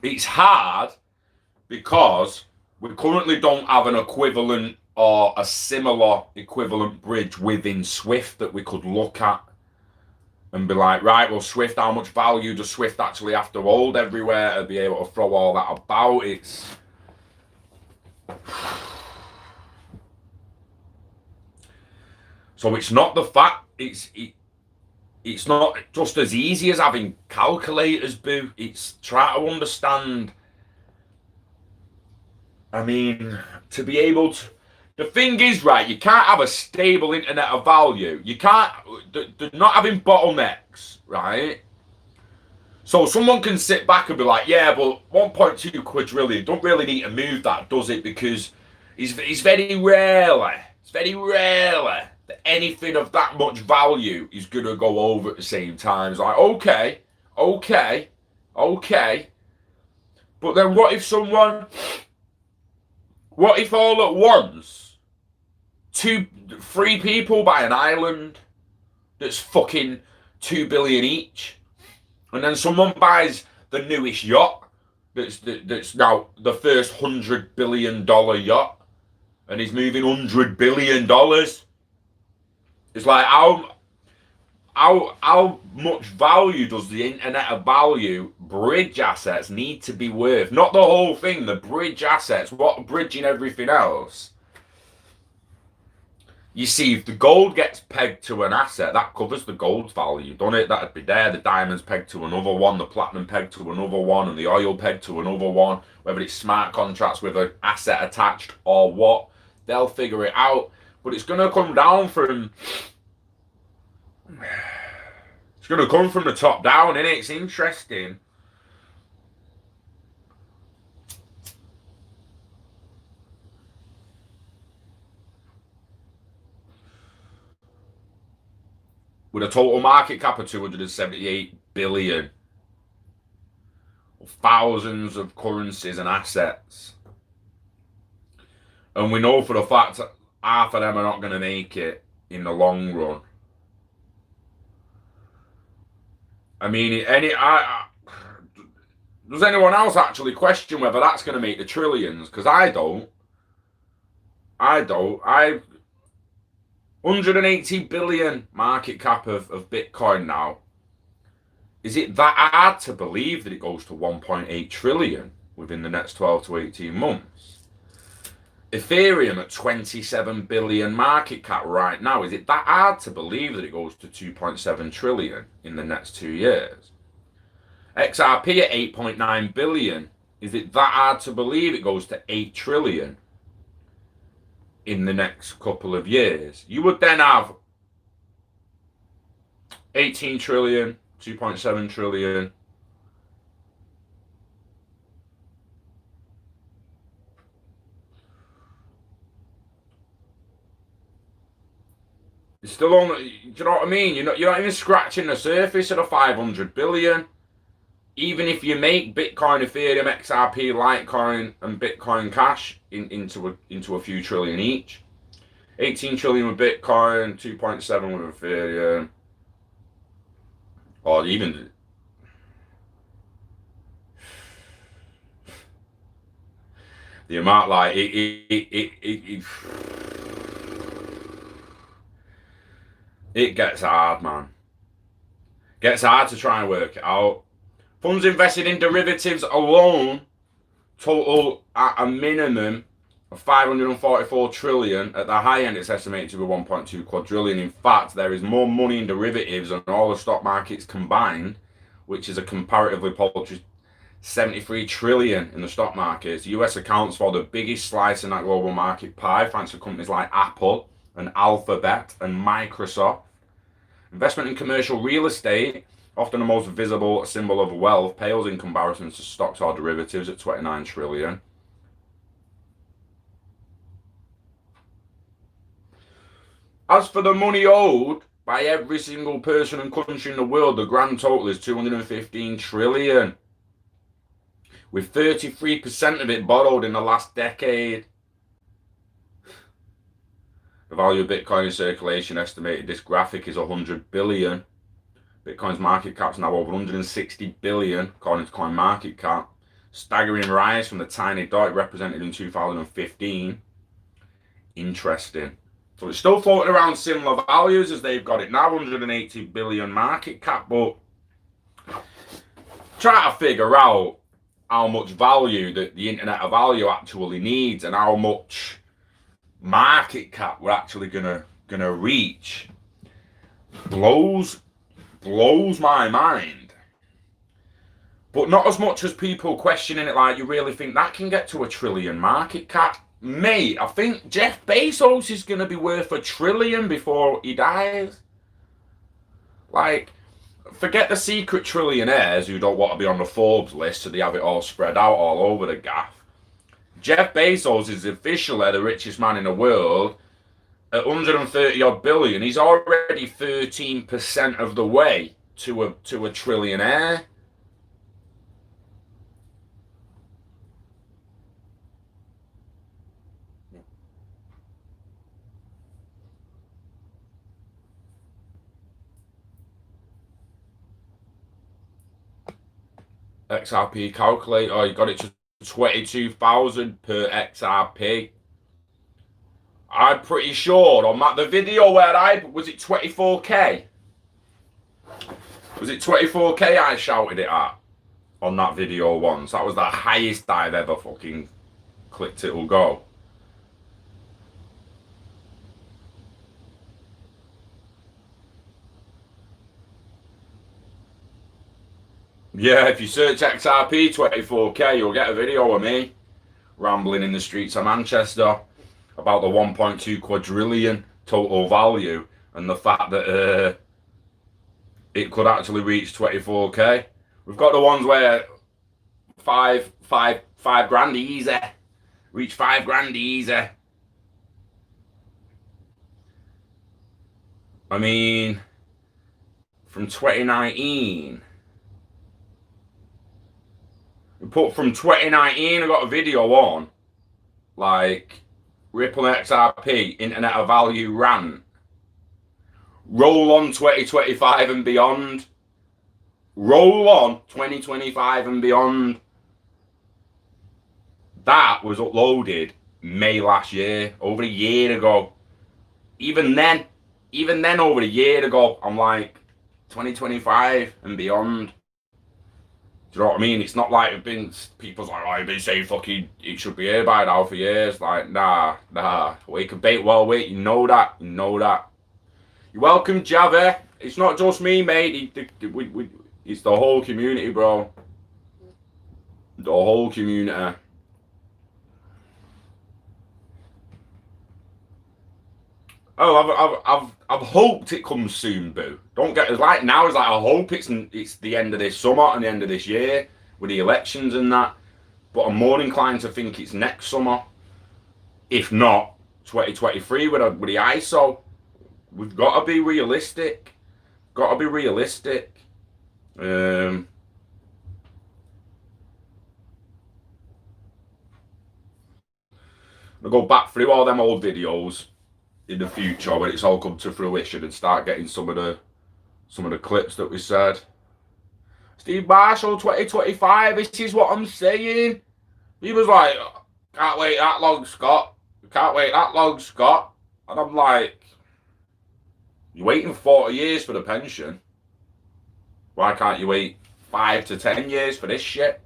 It's hard because we currently don't have an equivalent or a similar equivalent bridge within Swift that we could look at and be like, right, well, Swift, how much value does Swift actually have to hold everywhere to be able to throw all that about? So it's not the fact, it's not just as easy as having calculators, boo. It's try to understand. I mean, to be able to... The thing is, right, you can't have a stable internet of value. You can't... They're not having bottlenecks, right? So someone can sit back and be like, yeah, but 1.2 quadrillion, don't really need to move that, does it? Because it's very rarely that anything of that much value is going to go over at the same time. It's like, okay. But then what if all at once, 3 people buy an island that's fucking 2 billion each, and then someone buys the newest yacht that's now the first $100 billion yacht, and he's moving $100 billion. It's like, how much value does the internet of value bridge assets need to be worth? Not the whole thing, the bridge assets, what bridging everything else. You see, if the gold gets pegged to an asset, that covers the gold's value, doesn't it? That'd be there. The diamond's pegged to another one, the platinum pegged to another one, and the oil pegged to another one. Whether it's smart contracts with an asset attached or what, they'll figure it out. But it's going to come down from... It's going to come from the top down, innit? It's interesting. With a total market cap of 278 billion. Thousands of currencies and assets. And we know for a fact half of them are not going to make it in the long run. I mean, does anyone else actually question whether that's going to make the trillions? Because I don't. 180 billion market cap of Bitcoin now. Is it that hard to believe that it goes to 1.8 trillion within the next 12 to 18 months? Ethereum at 27 billion market cap right now. Is it that hard to believe that it goes to 2.7 trillion in the next 2 years? XRP at 8.9 billion. Is it that hard to believe it goes to 8 trillion in the next couple of years? You would then have 18 trillion, 2.7 trillion. It's still on. Do you know what I mean? You're not even scratching the surface of the 500 billion. Even if you make Bitcoin, Ethereum, XRP, Litecoin, and Bitcoin Cash into a few trillion each. 18 trillion with Bitcoin, 2.7 with Ethereum, or even the amount, like it gets hard, man. Gets hard to try and work it out. Funds invested in derivatives alone total at a minimum of 544 trillion. At the high end, it's estimated to be 1.2 quadrillion. In fact, there is more money in derivatives than all the stock markets combined, which is a comparatively paltry 73 trillion in the stock markets. The US accounts for the biggest slice in that global market pie, thanks to companies like Apple and Alphabet and Microsoft. Investment in commercial real estate, often the most visible symbol of wealth, pales in comparison to stocks or derivatives at 29 trillion. As for the money owed by every single person and country in the world, the grand total is 215 trillion, with 33% of it borrowed in the last decade. The value of Bitcoin in circulation estimated this graphic is 100 billion. Bitcoin's market cap is now over 160 billion, according to CoinMarketCap. Staggering rise from the tiny dot it represented in 2015. Interesting. So it's still floating around similar values as they've got it now, 180 billion market cap, but try to figure out how much value that the Internet of Value actually needs and how much market cap we're actually gonna reach. Blows my mind. But not as much as people questioning it, like, you really think that can get to a trillion market cap? Mate, I think Jeff Bezos is going to be worth $1 trillion before he dies. Like, forget the secret trillionaires who don't want to be on the Forbes list so they have it all spread out all over the gaff. Jeff Bezos is officially the richest man in the world at 130 odd billion. He's already 13% of the way to a trillionaire. XRP calculator, oh, you got it to 22,000 per XRP. I'm pretty sure on the video where was it 24k? Was it 24k I shouted it at on that video once? That was the highest I've ever fucking clicked it'll go. Yeah, if you search XRP 24k, you'll get a video of me rambling in the streets of Manchester about the 1.2 quadrillion total value and the fact that it could actually reach 24k. We've got the ones where five grand easy, reach 5 grand easy. I mean, from 2019. Put from 2019, I got a video on, like, Ripple XRP, Internet of Value rant. Roll on 2025 and beyond. Roll on 2025 and beyond. That was uploaded May last year, over a year ago. Even then, over a year ago, I'm like, 2025 and beyond. Do you know what I mean? It's not like it's been, people's like, oh, you've been saying fucking, it should be here by now for years. Like, nah. Wake and bait, well, wait, you know that. You're welcome, Javi. It's not just me, mate. It's the whole community, bro. The whole community. Oh, I've hoped it comes soon, boo. Don't get, it's like now. It's like I hope it's the end of this summer and the end of this year with the elections and that. But I'm more inclined to think it's next summer, if not 2023 with the ISO. We've got to be realistic. Um, I'll go back through all them old videos in the future when it's all come to fruition and start getting some of the clips that we said. Steve Marshall 2025, this is what I'm saying. He was like, can't wait that long, Scott. Can't wait that long, Scott. And I'm like, you're waiting 40 years for the pension. Why can't you wait 5 to 10 years for this shit?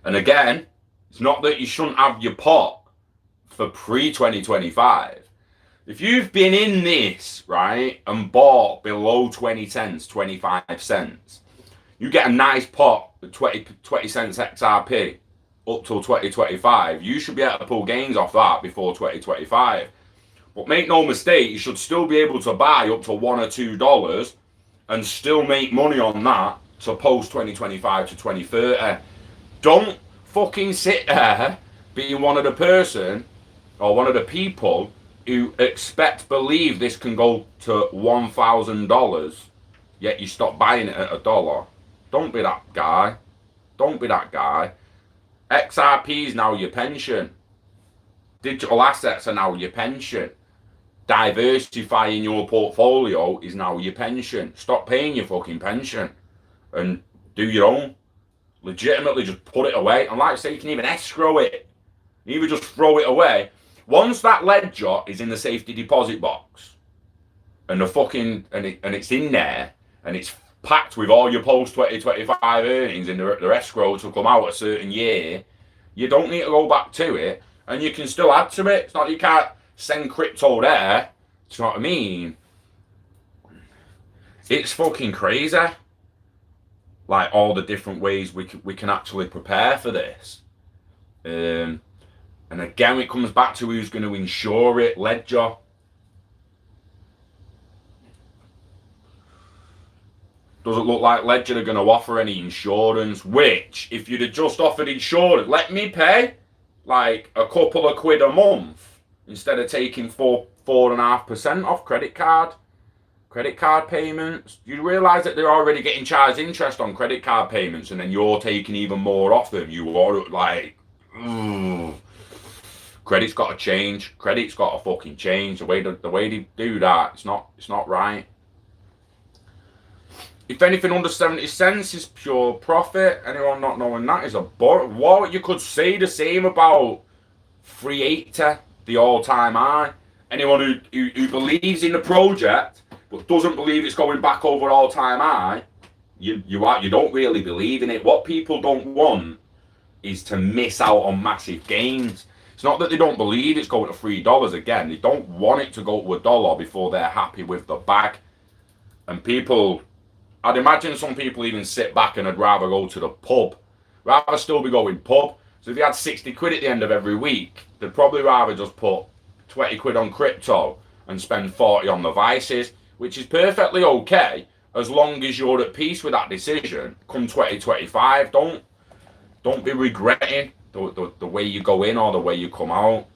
And again, it's not that you shouldn't have your pot for pre-2025. If you've been in this, right, and bought below 20 cents, 25 cents, you get a nice pot of 20 cents XRP up till 2025. You should be able to pull gains off that before 2025. But make no mistake, you should still be able to buy up to $1 or $2 and still make money on that to post 2025 to 2030. Don't fucking sit there being one of the person or one of the people who believe this can go to $1,000, yet you stop buying it at $1. Don't be that guy. XRP is now your pension. Digital assets are now your pension. Diversifying your portfolio is now your pension. Stop paying your fucking pension and do your own. Legitimately just put it away. And like I say, you can even escrow it. You even just throw it away. Once that ledger is in the safety deposit box and it's in there and it's packed with all your post 2025 earnings in the escrow to come out a certain year, you don't need to go back to it and you can still add to it. It's not like you can't send crypto there. Do you know what I mean? It's fucking crazy. Like all the different ways we can actually prepare for this. And again, it comes back to who's going to insure it. Ledger. Doesn't look like Ledger are going to offer any insurance, which, if you'd have just offered insurance, let me pay like a couple of quid a month instead of taking 4.5% off credit card payments. You realise that they're already getting charged interest on credit card payments and then you're taking even more off them. You are like, credit's got to change. Credit's got to fucking change. The way they do that, it's not right. If anything under 70 cents is pure profit, anyone not knowing that is a what you could say the same about 380, the all-time high. Anyone who believes in the project but doesn't believe it's going back over all-time high, you don't really believe in it. What people don't want is to miss out on massive gains. It's not that they don't believe it's going to $3 again. They don't want it to go to $1 before they're happy with the bag. And people, I'd imagine some people even sit back and I'd rather go to the pub. Rather still be going pub. So if you had 60 quid at the end of every week, they'd probably rather just put 20 quid on crypto and spend 40 on the vices, which is perfectly okay as long as you're at peace with that decision come 2025. Don't be regretting the way you go in or the way you come out.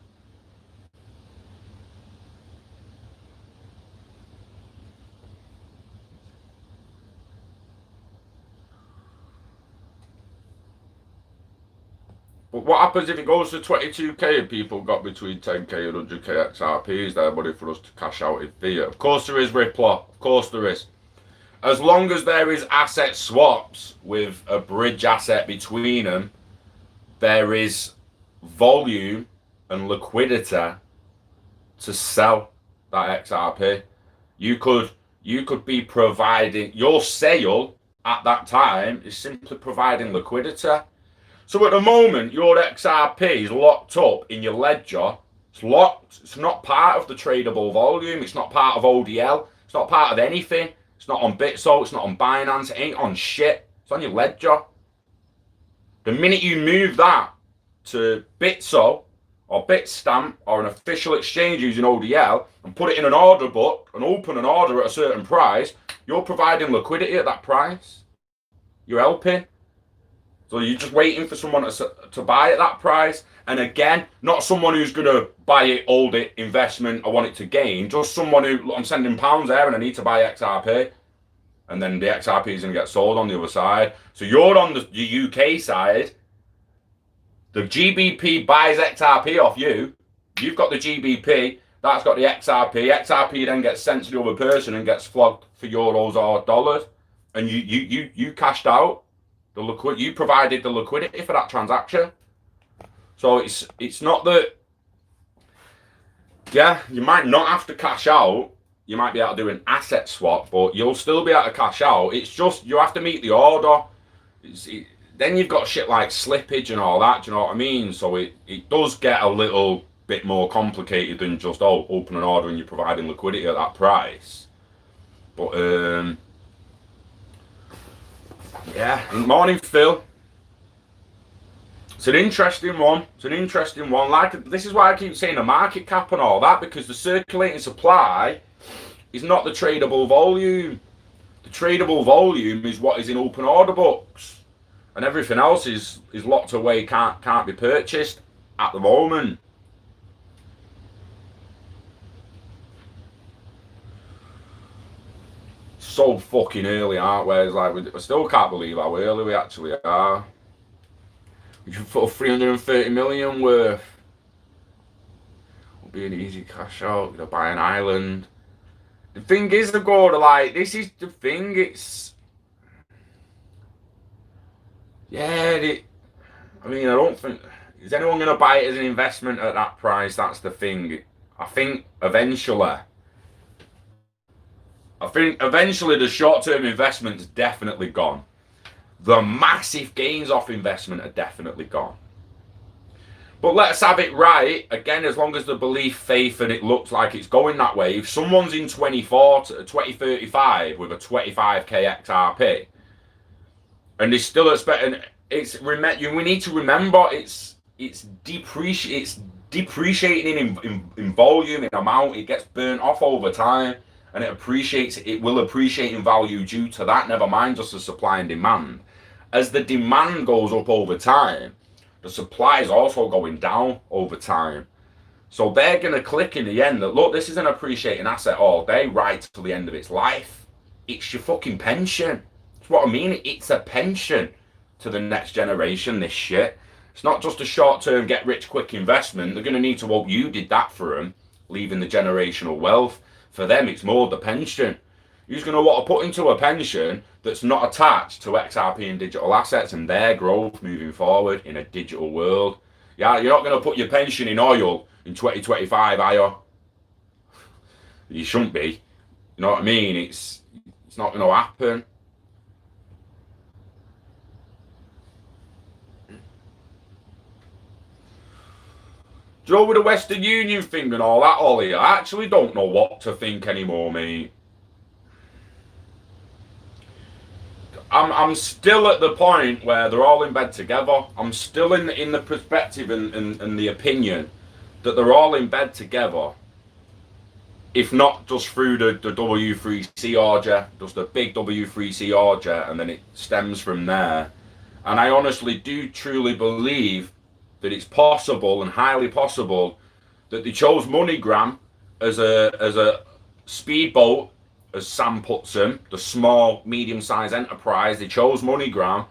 But what happens if it goes to 22k and people got between 10k and 100k XRPs there, buddy, for us to cash out in fiat? Of course there is, Rippler. Of course there is. As long as there is asset swaps with a bridge asset between them, there is volume and liquidity to sell that XRP. You could be providing, your sale at that time is simply providing liquidity. So at the moment, your XRP is locked up in your ledger. It's locked. It's not part of the tradable volume. It's not part of ODL. It's not part of anything. It's not on Bitso. It's not on Binance. It ain't on shit. It's on your ledger. The minute you move that to Bitso or Bitstamp or an official exchange using ODL and put it in an order book and open an order at a certain price, you're providing liquidity at that price. You're helping. So you're just waiting for someone to buy at that price. And again, not someone who's going to buy it, hold it, investment, I want it to gain. Just someone who, I'm sending pounds there and I need to buy XRP. And then the XRP is going to get sold on the other side. So you're on the UK side. The GBP buys XRP off you. You've got the GBP. That's got the XRP. XRP then gets sent to the other person and gets flogged for euros or dollars. And you cashed out. You provided the liquidity for that transaction. So it's not that, yeah, you might not have to cash out. You might be able to do an asset swap, but you'll still be able to cash out. It's just, you have to meet the order. Then you've got shit like slippage and all that, do you know what I mean? So it does get a little bit more complicated than just, open an order and you're providing liquidity at that price. But, yeah, morning, Phil. It's an interesting one. It's an interesting one. Like, this is why I keep saying the market cap and all that, because the circulating supply is not the tradable volume. The tradable volume is what is in open order books, and everything else is locked away, can't be purchased at the moment. So fucking early, aren't we? It's like, I still can't believe how early we actually are. We should put 330 million worth. Will be an easy cash out. Gonna buy an island. The thing is, the goal, like, this is the thing. It's, yeah. I mean, I don't think, is anyone gonna buy it as an investment at that price? That's the thing. I think eventually the short-term investment's definitely gone. The massive gains off investment are definitely gone. But let's have it right. Again, as long as the belief, faith, and it looks like it's going that way. If someone's in 2035 with a 25k XRP, and they still expecting, we need to remember it's depreciating in volume, in amount. It gets burnt off over time. And it will appreciate in value due to that, never mind just the supply and demand. As the demand goes up over time, the supply is also going down over time. So they're going to click in the end that, look, this is an appreciating asset all day, right till the end of its life. It's your fucking pension. That's what I mean. It's a pension to the next generation, this shit. It's not just a short-term get-rich-quick investment. They're going to need to hope you did that for them, leaving the generational wealth. For them, it's more the pension. Who's going to want to put into a pension that's not attached to XRP and digital assets and their growth moving forward in a digital world? Yeah, you're not going to put your pension in oil in 2025, are you? You shouldn't be. You know what I mean? It's not going to happen. Do you know, with the Western Union thing and all that, Ollie, I actually don't know what to think anymore, mate. I'm still at the point where they're all in bed together. I'm still in the perspective and the opinion that they're all in bed together. If not just through the W3C order, just a big W3C order, and then it stems from there. And I honestly do truly believe that it's possible and highly possible that they chose MoneyGram as a speedboat, as Sam puts them, the small, medium-sized enterprise. They chose MoneyGram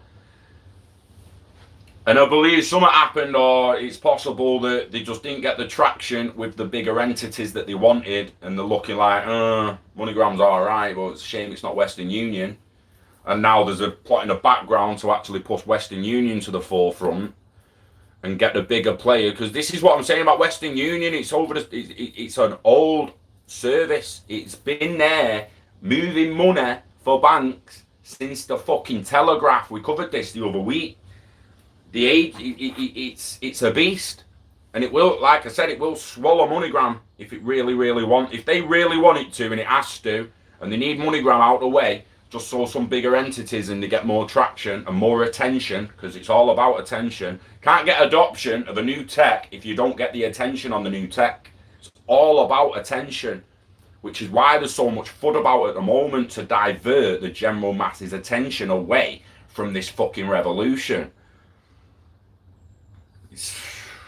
And I believe something happened, or it's possible that they just didn't get the traction with the bigger entities that they wanted, and they're looking like, MoneyGram's alright, but it's a shame it's not Western Union. And now there's a plot in the background to actually push Western Union to the forefront and get the bigger player. Because this is what I'm saying about Western Union. It's over. It's an old service. It's been there moving money for banks since the fucking telegraph. We covered this the other week. The age, it's a beast, and it will, like I said, it will swallow MoneyGram if it really want. If they really want it to, and it has to, and they need MoneyGram out of the way, just so some bigger entities and they get more traction and more attention, because it's all about attention. Can't get adoption of a new tech if you don't get the attention on the new tech. It's all about attention, which is why there's so much FUD about at the moment, to divert the general masses' attention away from this fucking revolution. It's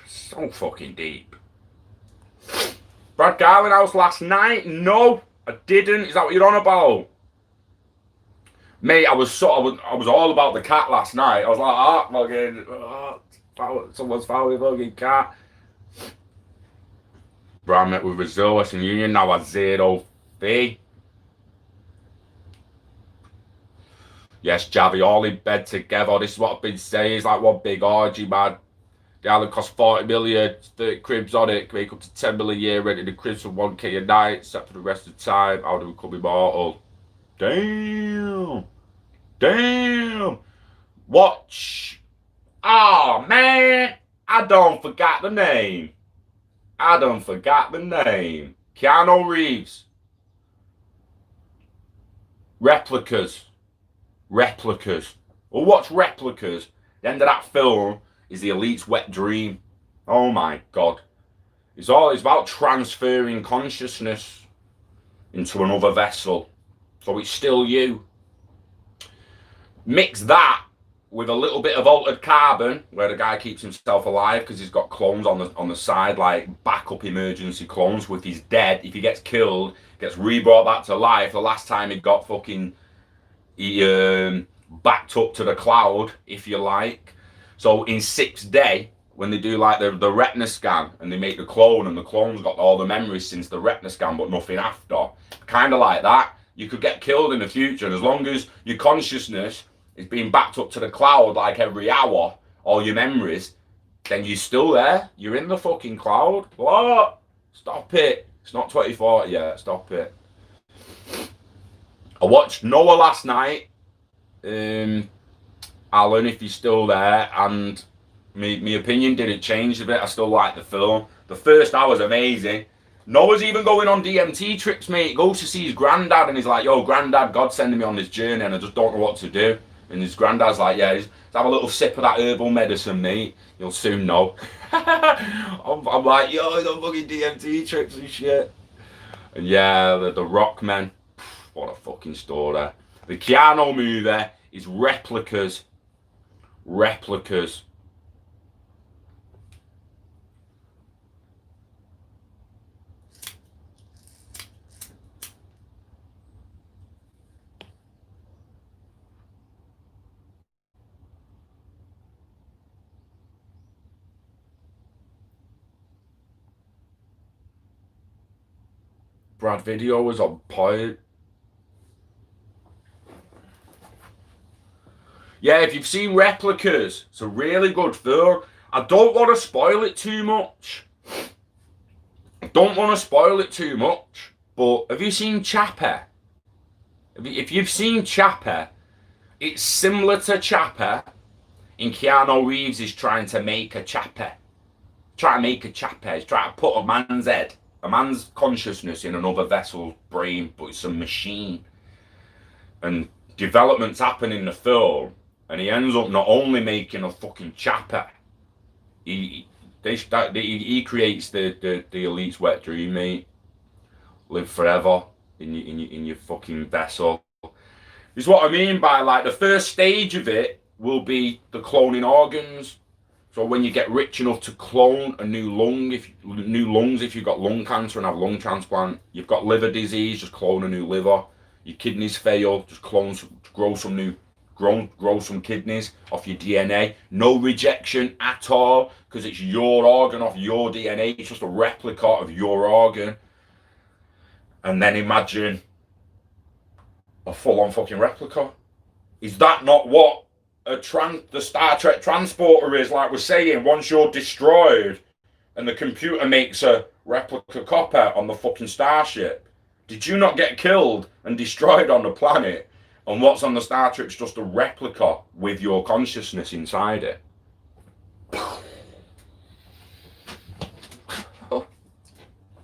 so fucking deep. Brad Garland house last night? No, I didn't. Is that what you're on about? Mate, I was all about the cat last night. I was like, someone's found with fucking cat. Brad met with Brazil, Western Union, now at 0 fee. Yes, Javi, all in bed together. This is what I've been saying. It's like one big orgy, man. The island costs 40 million, 30 cribs on it, make up to 10 million a year, renting the cribs for 1k a night, except for the rest of the time. How do we become immortal? Damn. Watch. Oh, man. I don't forget the name. Keanu Reeves. Replicas. Well, watch Replicas. The end of that film is the elite's wet dream. Oh my God. It's about transferring consciousness into another vessel. So it's still you. Mix that with a little bit of altered carbon, where the guy keeps himself alive because he's got clones on the side, like backup emergency clones. If he's dead, if he gets killed, gets rebrought back to life. The last time he got backed up to the cloud, if you like. So in 6 days, when they do like the retina scan and they make the clone, and the clone's got all the memories since the retina scan but nothing after, kind of like that, you could get killed in the future. And as long as your consciousness is being backed up to the cloud like every hour, all your memories, then you're still there. You're in the fucking cloud. What? Stop it. It's not 2040 yet. Stop it. I watched Noah last night. Alan, if you're still there, and my opinion didn't change a bit. I still like the film. The first hour's amazing. Noah's even going on DMT trips, mate. He goes to see his granddad, and he's like, yo, granddad, God's sending me on this journey, and I just don't know what to do. And his granddad's like, yeah, just have a little sip of that herbal medicine, mate. You'll soon know. I'm like, yo, he's on fucking DMT trips and shit. And yeah, the Rock Men. What a fucking story. The Keanu movie is Replicas. Brad video was on point. Yeah, if you've seen Replicas, it's a really good film. I don't want to spoil it too much. But have you seen Chopper? If you've seen Chopper, it's similar to Chopper. In Keanu Reeves is trying to make a Chopper. He's trying to put a man's head, a man's consciousness in another vessel's brain, but it's a machine. And developments happen in the film, and he ends up not only making a fucking Chopper, he creates the elite's wet dream, mate. Live forever in your fucking vessel. This is what I mean by, like, the first stage of it will be the cloning organs. So when you get rich enough to clone a new lungs, if you've got lung cancer and have lung transplant, you've got liver disease, just clone a new liver. Your kidneys fail, just grow some new grow some kidneys off your DNA. No rejection at all, because it's your organ off your DNA. It's just a replica of your organ. And then imagine a full-on fucking replica. Is that not what the Star Trek transporter is? Like we're saying, once you're destroyed and the computer makes a replica copy on the fucking starship, did you not get killed and destroyed on the planet? And what's on the Star Trek's just a replica with your consciousness inside it.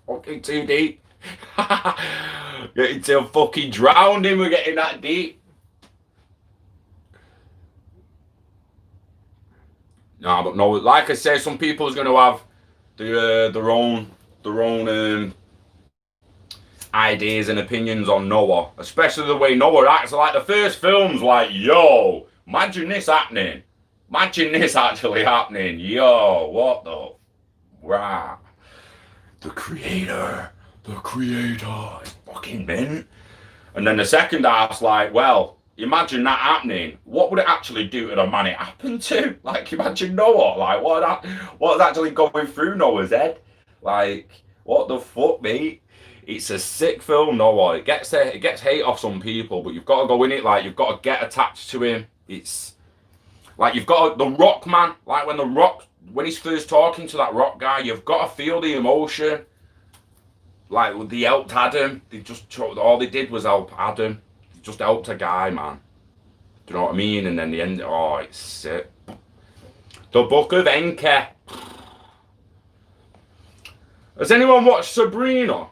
Fucking too deep. Getting too fucking drowning. We're getting that deep. No, but no. Like I say, some people's going to have their own ideas and opinions on Noah, especially the way Noah acts. Like the first film's like, yo, imagine this happening. Imagine this actually happening. Yo, what the? Wow. The creator. It's fucking mint. And then the second half's like, well, imagine that happening. What would it actually do to the man it happened to? Like, imagine Noah. Like, what's actually going through Noah's head? Like, what the fuck, mate? It's a sick film, Noah. It gets hate off some people, but you've got to go in it. Like, you've got to get attached to him. It's like you've got the Rock, man. Like when he's first talking to that Rock guy, you've got to feel the emotion. Like they helped Adam. All they did was help Adam. They just helped a guy, man. Do you know what I mean? And then the end. Oh, it's sick. The Book of Enki. Has anyone watched Sabrina?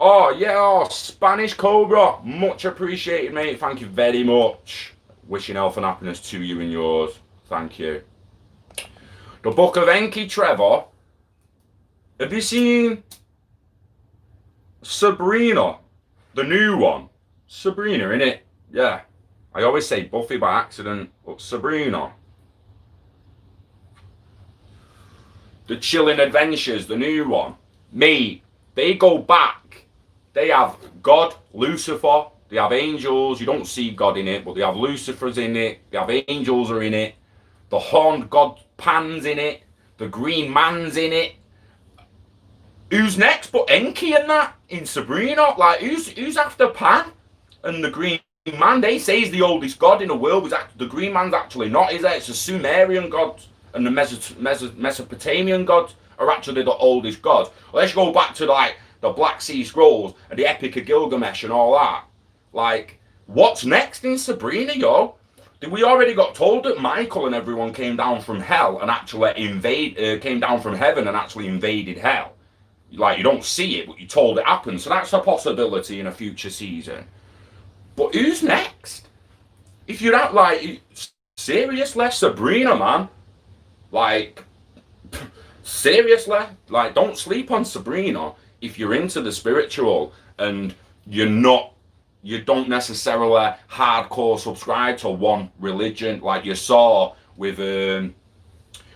Oh, yeah, Spanish Cobra. Much appreciated, mate. Thank you very much. Wishing health and happiness to you and yours. Thank you. The Book of Enki, Trevor. Have you seen Sabrina? The new one. Sabrina, innit? Yeah. I always say Buffy by accident, but Sabrina. The Chilling Adventures, the new one. Mate, they go back. They have God, Lucifer, they have angels. You don't see God in it, but they have Lucifer's in it. They have angels are in it. The horned God Pan's in it. The green man's in it. Who's next but Enki and that in Sabrina? Like, who's after Pan and the green man? They say he's the oldest god in the world. The green man's actually not, is it? It's a Sumerian god, and the Mesopotamian gods are actually the oldest gods. Let's go back to like the Black Sea Scrolls and the Epic of Gilgamesh and all that. Like, what's next in Sabrina, yo? We already got told that Michael and everyone came down from hell and actually came down from heaven and actually invaded hell. Like, you don't see it, but you're told it happened. So that's a possibility in a future season. But who's next? If you're at, like, seriously, Sabrina, man. Like, seriously, like, don't sleep on Sabrina if you're into the spiritual and you don't necessarily hardcore subscribe to one religion, like you saw with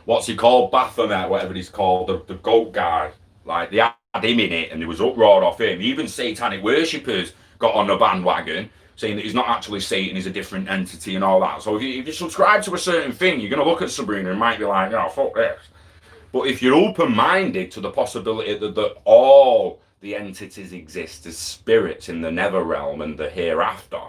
what's he called, Baphomet, whatever he's called, the goat guy. Like, they had him in it and there was uproar off him. Even satanic worshippers got on the bandwagon saying that he's not actually Satan, he's a different entity and all that. So if you subscribe to a certain thing, you're going to look at Sabrina and might be like, oh, fuck this. But if you're open-minded to the possibility that all the entities exist as spirits in the nether realm and the hereafter,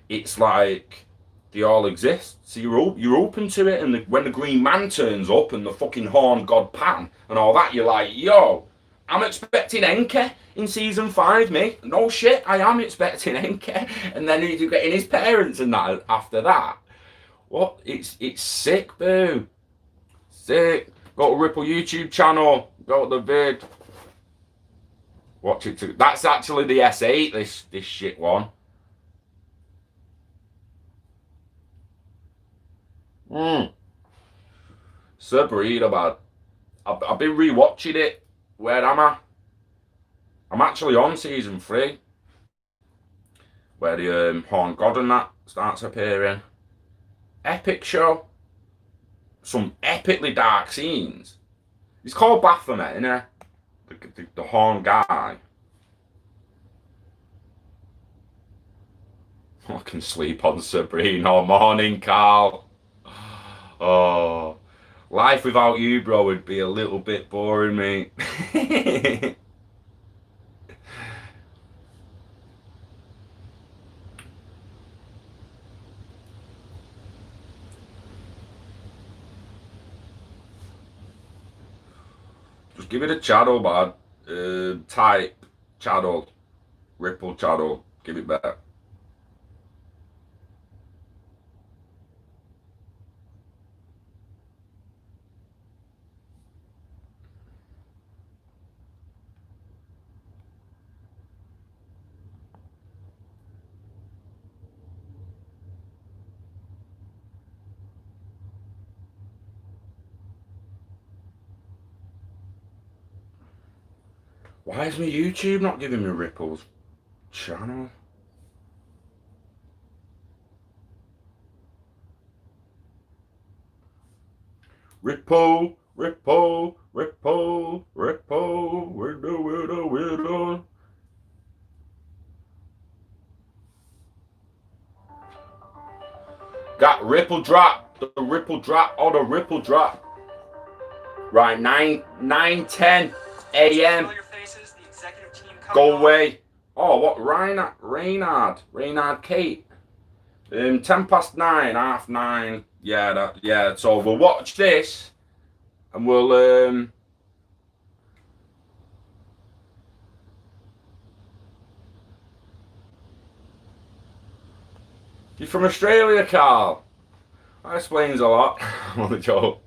it's like they all exist. So you're open to it, and when the green man turns up and the fucking horned god Pan and all that, you're like, yo, I'm expecting Enki in season 5, mate. No shit, I am expecting Enki. And then he's getting his parents and that after that. What? It's sick, boo. Sick. Go to Ripple YouTube channel. Go to the vid. Watch it too. That's actually the S8, this shit one. Sabrina, man. I've been rewatching it. Where am I? I'm actually on season 3. Where the Horn God and that starts appearing. Epic show. Some epically dark scenes. It's called Baphomet, innit? The horn guy. I can sleep on Sabrina. Morning, Carl. Oh, life without you, bro, would be a little bit boring, mate. Just give it a channel, man. Type channel, Ripple channel. Give it back. Why is my YouTube not giving me Ripple's channel? Ripple, Ripple, Ripple, Ripple, weirdo. Got Ripple drop, the Ripple drop, oh, the Ripple drop. Right, 9:10 a.m. Go away. Oh, what? Reynard Kate. 9:10, 9:30. Yeah. So we'll watch this, and we'll You're from Australia, Carl. That explains a lot. Only joke.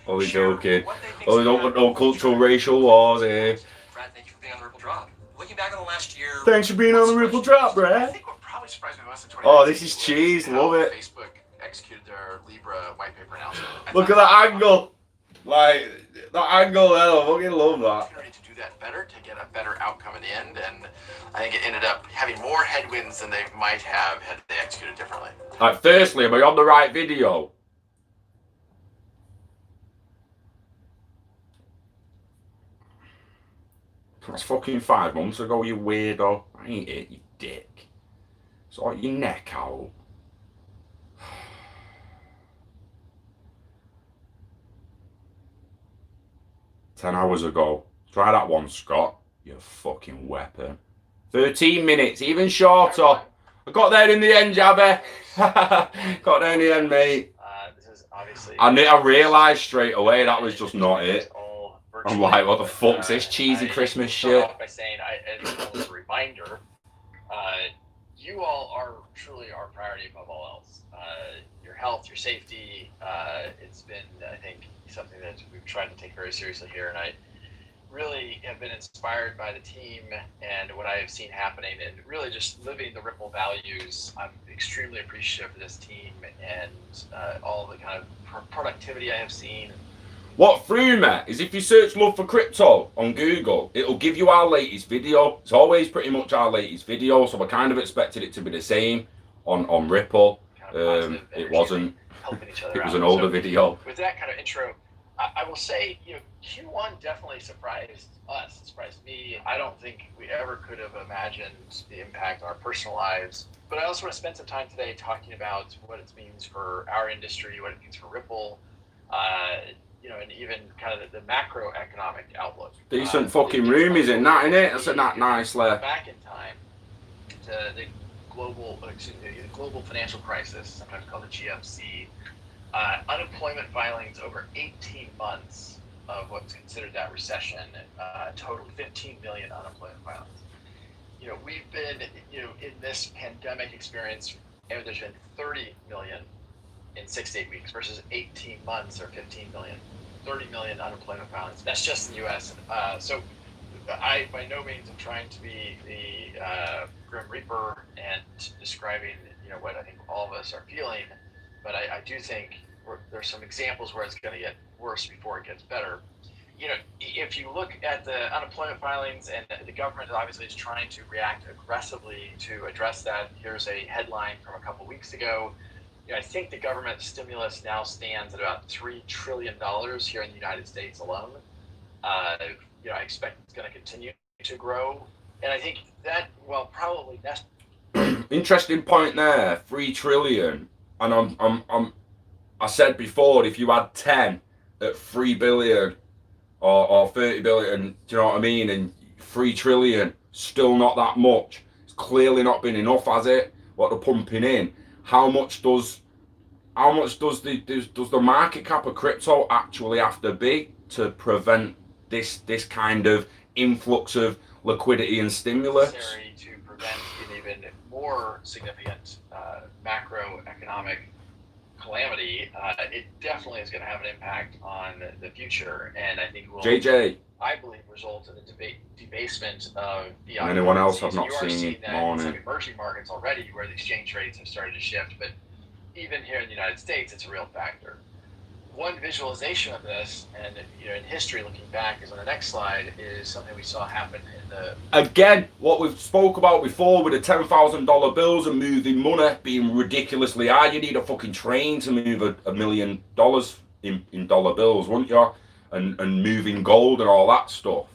Only joking. Only don't want no cultural racial wars here. Brad, thank you for being on the Ripple Drop. Looking back on the last year. Thanks for being on the Ripple Drop, Brad. I think what probably surprised me most in 2019. Oh, this is cheese. Love it. Facebook executed their Libra white paper announcement. Look at that angle. Like, that angle there. I fucking love that. To do that better, to get a better outcome in the end, and I think it ended up having more headwinds than they might have had they executed differently. Like, firstly, am I on the right video? That's fucking 5 months ago, you weirdo. I ain't it, you dick. Sort your neck out. Ten hours ago. Try that one, Scott. You fucking weapon. 13 minutes, even shorter. I got there in the end, Jabby. Got there in the end, mate. This is obviously. I realised straight away that was just not it. I'm like, what the fuck's this cheesy Christmas shit? Off by saying, as a reminder, you all are truly our priority above all else. Your health, your safety. It's been, I think, something that we've tried to take very seriously here, and I really have been inspired by the team and what I have seen happening, and really just living the Ripple values. I'm extremely appreciative of this team and all the kind of productivity I have seen. What threw me is if you search Love for Crypto on Google, it'll give you our latest video. It's always pretty much our latest video, so I kind of expected it to be the same on Ripple. It wasn't. It was an older video. With that kind of intro, I will say, Q1 definitely surprised us, surprised me. I don't think we ever could have imagined the impact on our personal lives. But I also want to spend some time today talking about what it means for our industry, what it means for Ripple, and even kind of the macroeconomic outlook. Decent fucking room, is it? Not in it. That's not nicely. Back in time to the global financial crisis, sometimes called the GFC. Unemployment filings over 18 months of what's considered that recession totaled 15 million unemployment filings. We've been, in this pandemic experience, and there's been 30 million in 6 to 8 weeks versus 18 months or 15 million. 30 million unemployment filings. That's just in the U.S. So I, by no means, am trying to be the Grim Reaper and describing, what I think all of us are feeling. But I do think there's some examples where it's going to get worse before it gets better. If you look at the unemployment filings, and the government obviously is trying to react aggressively to address that. Here's a headline from a couple weeks ago. I think the government stimulus now stands at about $3 trillion here in the United States alone. I expect it's going to continue to grow. And I think that, while probably Interesting point there. 3 trillion, and I said before, if you had 10 at 3 billion or 30 billion, do you know what I mean? And 3 trillion, still not that much. It's clearly not been enough, has it? What they're pumping in. How much does the market cap of crypto actually have to be to prevent this kind of influx of liquidity and stimulus? Necessary to prevent an even more significant macroeconomic calamity. It definitely is going to have an impact on the future, and I think will, JJ, I believe, result in the debasement of the and anyone else I've currencies. not You are seen seeing that in morning. some emerging markets already, where the exchange rates have started to shift. But even here in the United States, it's a real factor. One visualization of this, and in history, looking back, is on the next slide, is something we saw happen in the Again, what we've spoke about before with the $10,000 bills and moving money being ridiculously high. You need a fucking train to move $1 million in dollar bills, wouldn't you? And moving gold and all that stuff.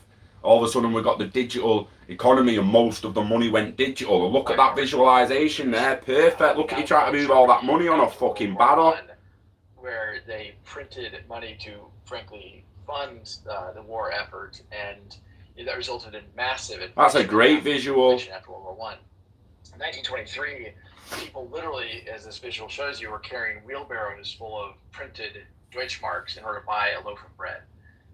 All of a sudden, we've got the digital economy, and most of the money went digital. And look at that visualization there, perfect. Look at you trying to move all that money on a fucking barrel. Where they printed money to, frankly, fund the war effort, and that resulted in massive inflation. That's a great visual. After World War I. In 1923, people literally, as this visual shows you, were carrying wheelbarrows full of printed Deutschmarks in order to buy a loaf of bread.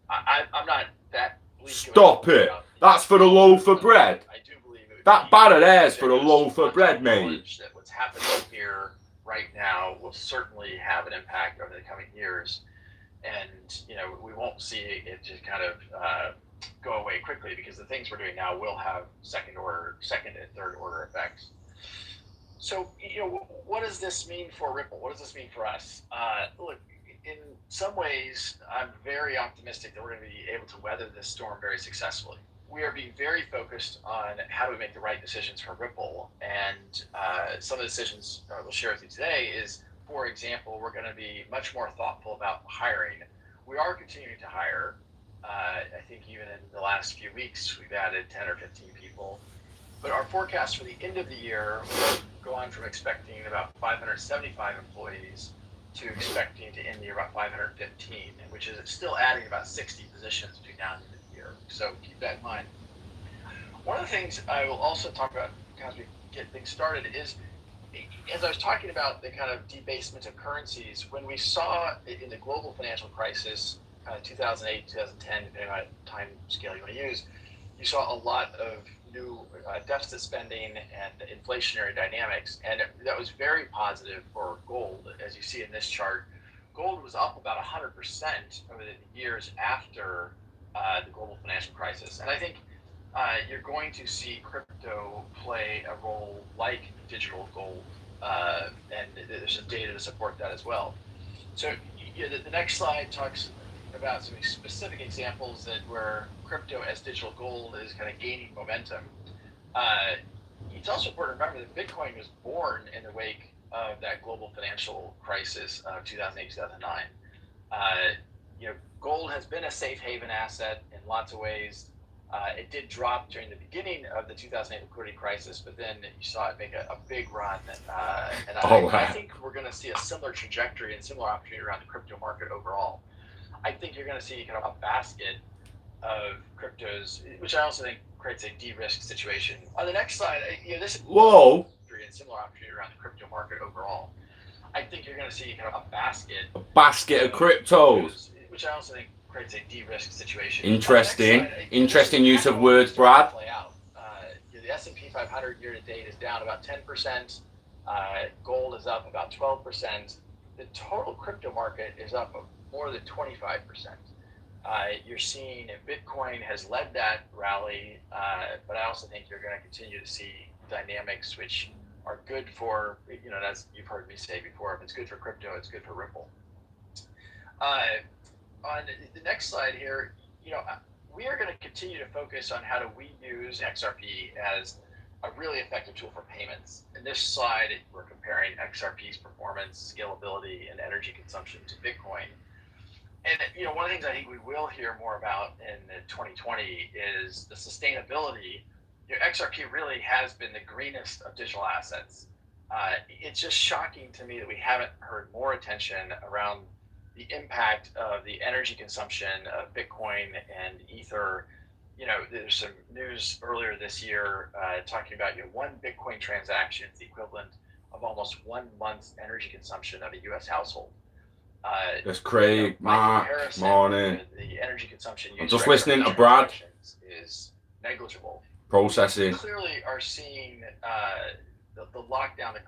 I'm not that bleak. Stop it. That's for a loaf of bread. I do believe it. That batter there's for a loaf of bread, mate. That what's happening here right now will certainly have an impact over the coming years, and we won't see it just kind of go away quickly, because the things we're doing now will have second and third order effects. So what does this mean for Ripple? What does this mean for us? Look, in some ways, I'm very optimistic that we're going to be able to weather this storm very successfully. We are being very focused on how do we make the right decisions for Ripple, and some of the decisions we'll share with you today is, for example, we're going to be much more thoughtful about hiring. We are continuing to hire. I think even in the last few weeks, we've added 10 or 15 people. But our forecast for the end of the year will go on from expecting about 575 employees to expecting to end the year about 515, which is still adding about 60 positions between now and the end of the year. So keep that in mind. One of the things I will also talk about as we get things started is, as I was talking about the kind of debasement of currencies, when we saw in the global financial crisis, 2008, 2010, depending on what time scale you want to use, you saw a lot of new deficit spending and inflationary dynamics, and that was very positive for gold. As you see in this chart, gold was up about 100% over the years after the global financial crisis, and I think you're going to see crypto play a role like digital gold, and there's some data to support that as well. So the next slide talks about some specific examples where crypto as digital gold is kind of gaining momentum. It's also important to remember that Bitcoin was born in the wake of that global financial crisis of 2008, 2009. Gold has been a safe haven asset in lots of ways. It did drop during the beginning of the 2008 liquidity crisis, but then you saw it make a big run. I think we're going to see a similar trajectory and similar opportunity around the crypto market overall. I think you're going to see kind of a basket of cryptos, which I also think creates a de-risk situation. On the next slide, this is and similar opportunity around the crypto market overall. I think you're going to see kind of a basket of cryptos, which I also think creates a de-risk situation. Interesting use of words, Brad. The S&P 500 year to date is down about 10%. Gold is up about 12%. The total crypto market is up more than 25%. You're seeing Bitcoin has led that rally, but I also think you're going to continue to see dynamics which are good for, as you've heard me say before, if it's good for crypto, it's good for Ripple. On the next slide here, we are going to continue to focus on how do we use XRP as a really effective tool for payments. In this slide, we're comparing XRP's performance, scalability, and energy consumption to Bitcoin. And one of the things I think we will hear more about in 2020 is the sustainability XRP really has been the greenest of digital assets. It's just shocking to me that we haven't heard more attention around the impact of the energy consumption of Bitcoin and Ether. There's some news earlier this year talking about one Bitcoin transaction is the equivalent of almost 1 month's energy consumption of a U.S. household. That's Craig, Mark, morning. The energy consumption I'm just listening to Brad. Is negligible. Processing. We clearly are seeing the lockdown, the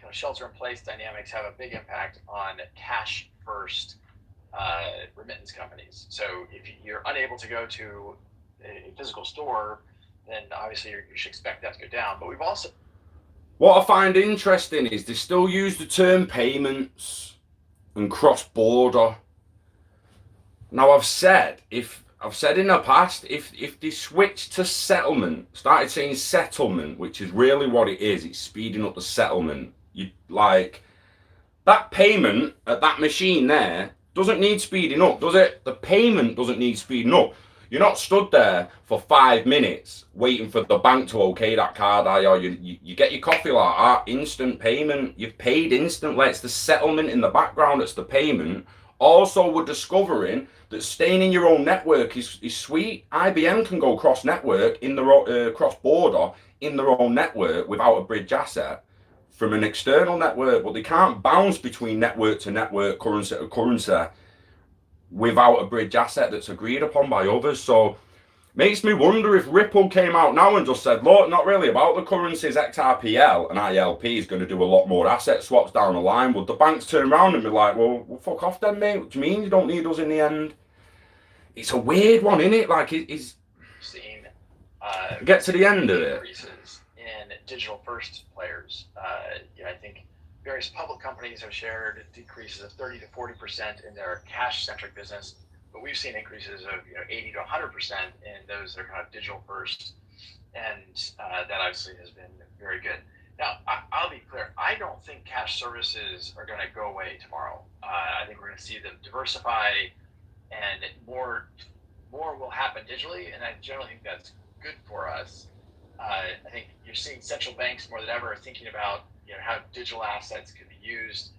kind of shelter-in-place dynamics have a big impact on cash-first remittance companies. So if you're unable to go to a physical store, then obviously you should expect that to go down. But we've also... What I find interesting is they still use the term payments and cross-border. Now I've said in the past, if they switch to settlement, started saying settlement, which is really what it is, it's speeding up the settlement. You like that payment at that machine there doesn't need speeding up, does it? The payment doesn't need speeding up. You're not stood there for 5 minutes waiting for the bank to okay that card, or you get your coffee like that, instant payment. You've paid instantly. It's the settlement in the background, it's the payment. Also, we're discovering that staying in your own network is sweet. IBM can go cross-network in the cross-border in their own network without a bridge asset from an external network, but they can't bounce between network to network, currency to currency without a bridge asset that's agreed upon by others. So makes me wonder if Ripple came out now and just said, look, not really about the currencies, XRPL and ILP is going to do a lot more asset swaps down the line. Would the banks turn around and be like, well fuck off then, mate? What do you mean you don't need us in the end? It's a weird one, isn't it? Like, it's seen get to the end of it. Increases in digital first players. I think various public companies have shared decreases of 30 to 40% in their cash-centric business, but we've seen increases of 80 to 100% in those that are kind of digital first, and that obviously has been very good. Now, I'll be clear. I don't think cash services are going to go away tomorrow. I think we're going to see them diversify, and more will happen digitally, and I generally think that's good for us. I think you're seeing central banks more than ever thinking about how digital assets could be used.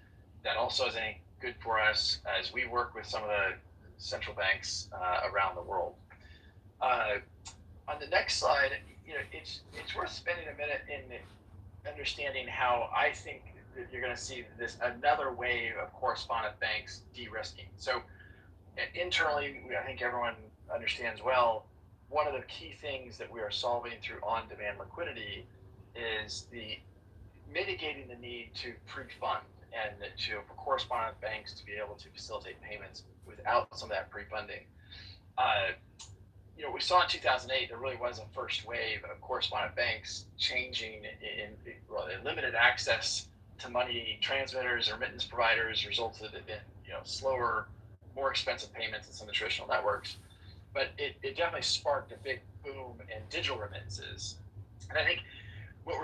That also is good for us as we work with some of the central banks around the world. On the next slide, it's worth spending a minute in understanding how I think that you're going to see another wave of correspondent banks de-risking. So internally, I think everyone understands well, one of the key things that we are solving through on-demand liquidity is the mitigating the need to pre-fund and for correspondent banks to be able to facilitate payments without some of that pre-funding. We saw in 2008, there really was a first wave of correspondent banks changing in limited access to money transmitters or remittance providers, resulted in slower, more expensive payments than some of the traditional networks. But it definitely sparked a big boom in digital remittances. And I think what we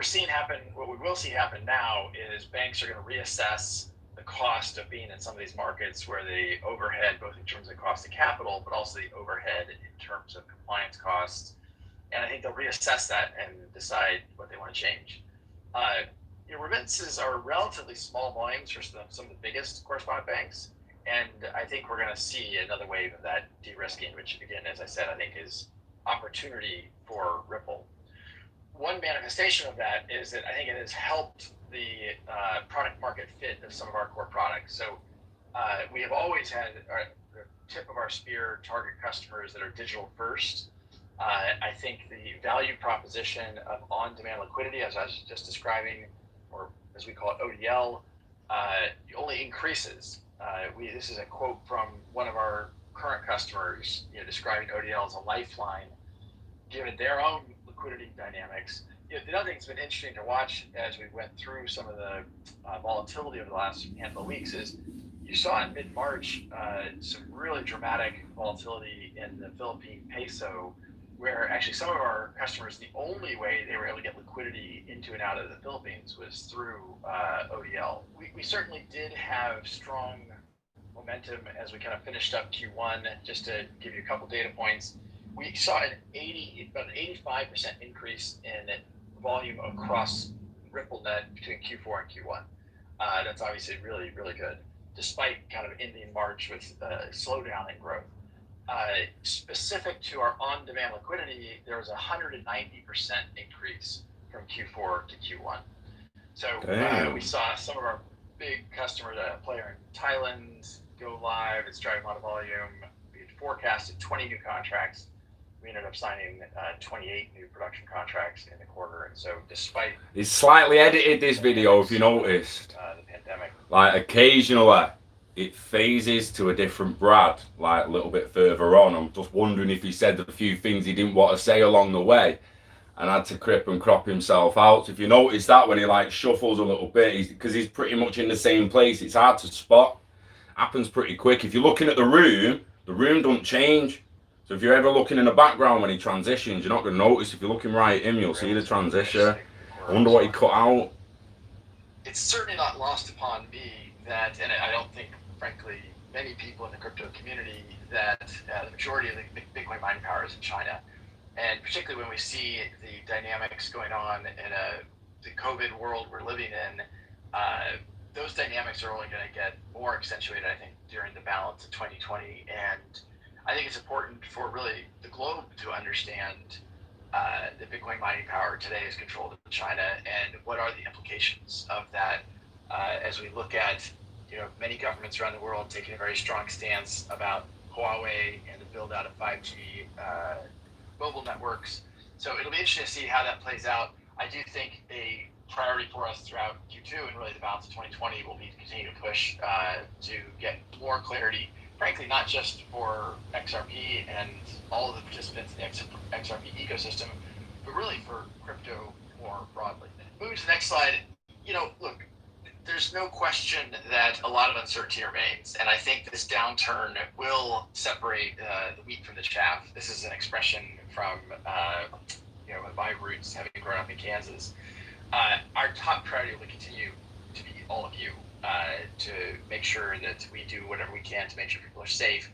will see happen now is banks are going to reassess the cost of being in some of these markets where the overhead, both in terms of cost of capital, but also the overhead in terms of compliance costs. And I think they'll reassess that and decide what they want to change. Remittances are relatively small volumes for some of the biggest correspondent banks. And I think we're going to see another wave of that de-risking, which again, as I said, I think is opportunity for Ripple. One manifestation of that is that I think it has helped the product market fit of some of our core products. So we have always had the tip of our spear target customers that are digital first. I think the value proposition of on-demand liquidity, as I was just describing, or as we call it, ODL, only increases. This is a quote from one of our current customers, describing ODL as a lifeline, given their own liquidity dynamics. The other thing that's been interesting to watch as we went through some of the volatility over the last handful of weeks is you saw in mid-March some really dramatic volatility in the Philippine peso, where actually some of our customers, the only way they were able to get liquidity into and out of the Philippines was through ODL. We certainly did have strong momentum as we kind of finished up Q1. Just to give you a couple data points, we saw about an 85% increase in volume across RippleNet between Q4 and Q1. That's obviously really, really good, despite kind of ending March with a slowdown in growth. Specific to our on-demand liquidity, there was a 190% increase from Q4 to Q1. So we saw some of our big customers, a player in Thailand, go live. It's driving a lot of volume. We had forecasted 20 new contracts. We ended up signing 28 new production contracts in the quarter. And so despite... It's slightly edited, this video, if you noticed. The pandemic. Like, occasionally, it phases to a different Brad, like, a little bit further on. I'm just wondering if he said a few things he didn't want to say along the way and had to crip and crop himself out. So if you notice that when he, like, shuffles a little bit, because he's pretty much in the same place, it's hard to spot. Happens pretty quick. If you're looking at the room don't change. So if you're ever looking in the background when he transitions, you're not going to notice. If you're looking right at him, you'll see the transition. I wonder what he cut out. It's certainly not lost upon me that, and I don't think, frankly, many people in the crypto community, that the majority of the Bitcoin mining power is in China. And particularly when we see the dynamics going on in the COVID world we're living in, those dynamics are only going to get more accentuated, I think, during the balance of 2020. And I think it's important for really the globe to understand the Bitcoin mining power today is controlled in China, and what are the implications of that as we look at many governments around the world taking a very strong stance about Huawei and the build out of 5G mobile networks. So it'll be interesting to see how that plays out. I do think a priority for us throughout Q2 and really the balance of 2020 will be to continue to push to get more clarity, frankly, not just for XRP and all of the participants in the XRP ecosystem, but really for crypto more broadly. Moving to the next slide, look, there's no question that a lot of uncertainty remains, and I think this downturn will separate the wheat from the chaff. This is an expression from my roots, having grown up in Kansas. Our top priority will continue to be all of you, to make sure that we do whatever we can to make sure people are safe.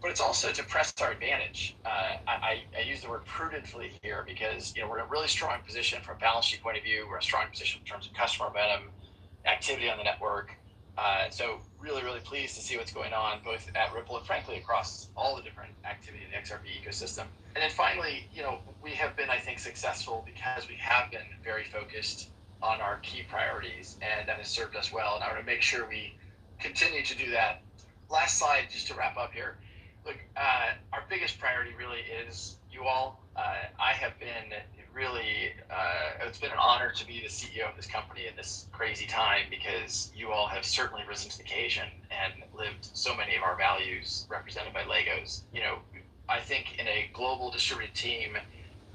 But it's also to press our advantage. I use the word prudently here because we're in a really strong position from a balance sheet point of view. We're in a strong position in terms of customer momentum, activity on the network. So really, really pleased to see what's going on both at Ripple and frankly across all the different activity in the XRP ecosystem. And then finally, we have been, I think, successful because we have been very focused on our key priorities, and that has served us well. And I want to make sure we continue to do that. Last slide, just to wrap up here. Look, our biggest priority really is you all. I have been really, it's been an honor to be the CEO of this company in this crazy time because you all have certainly risen to the occasion and lived so many of our values represented by Legos. I think in a global distributed team,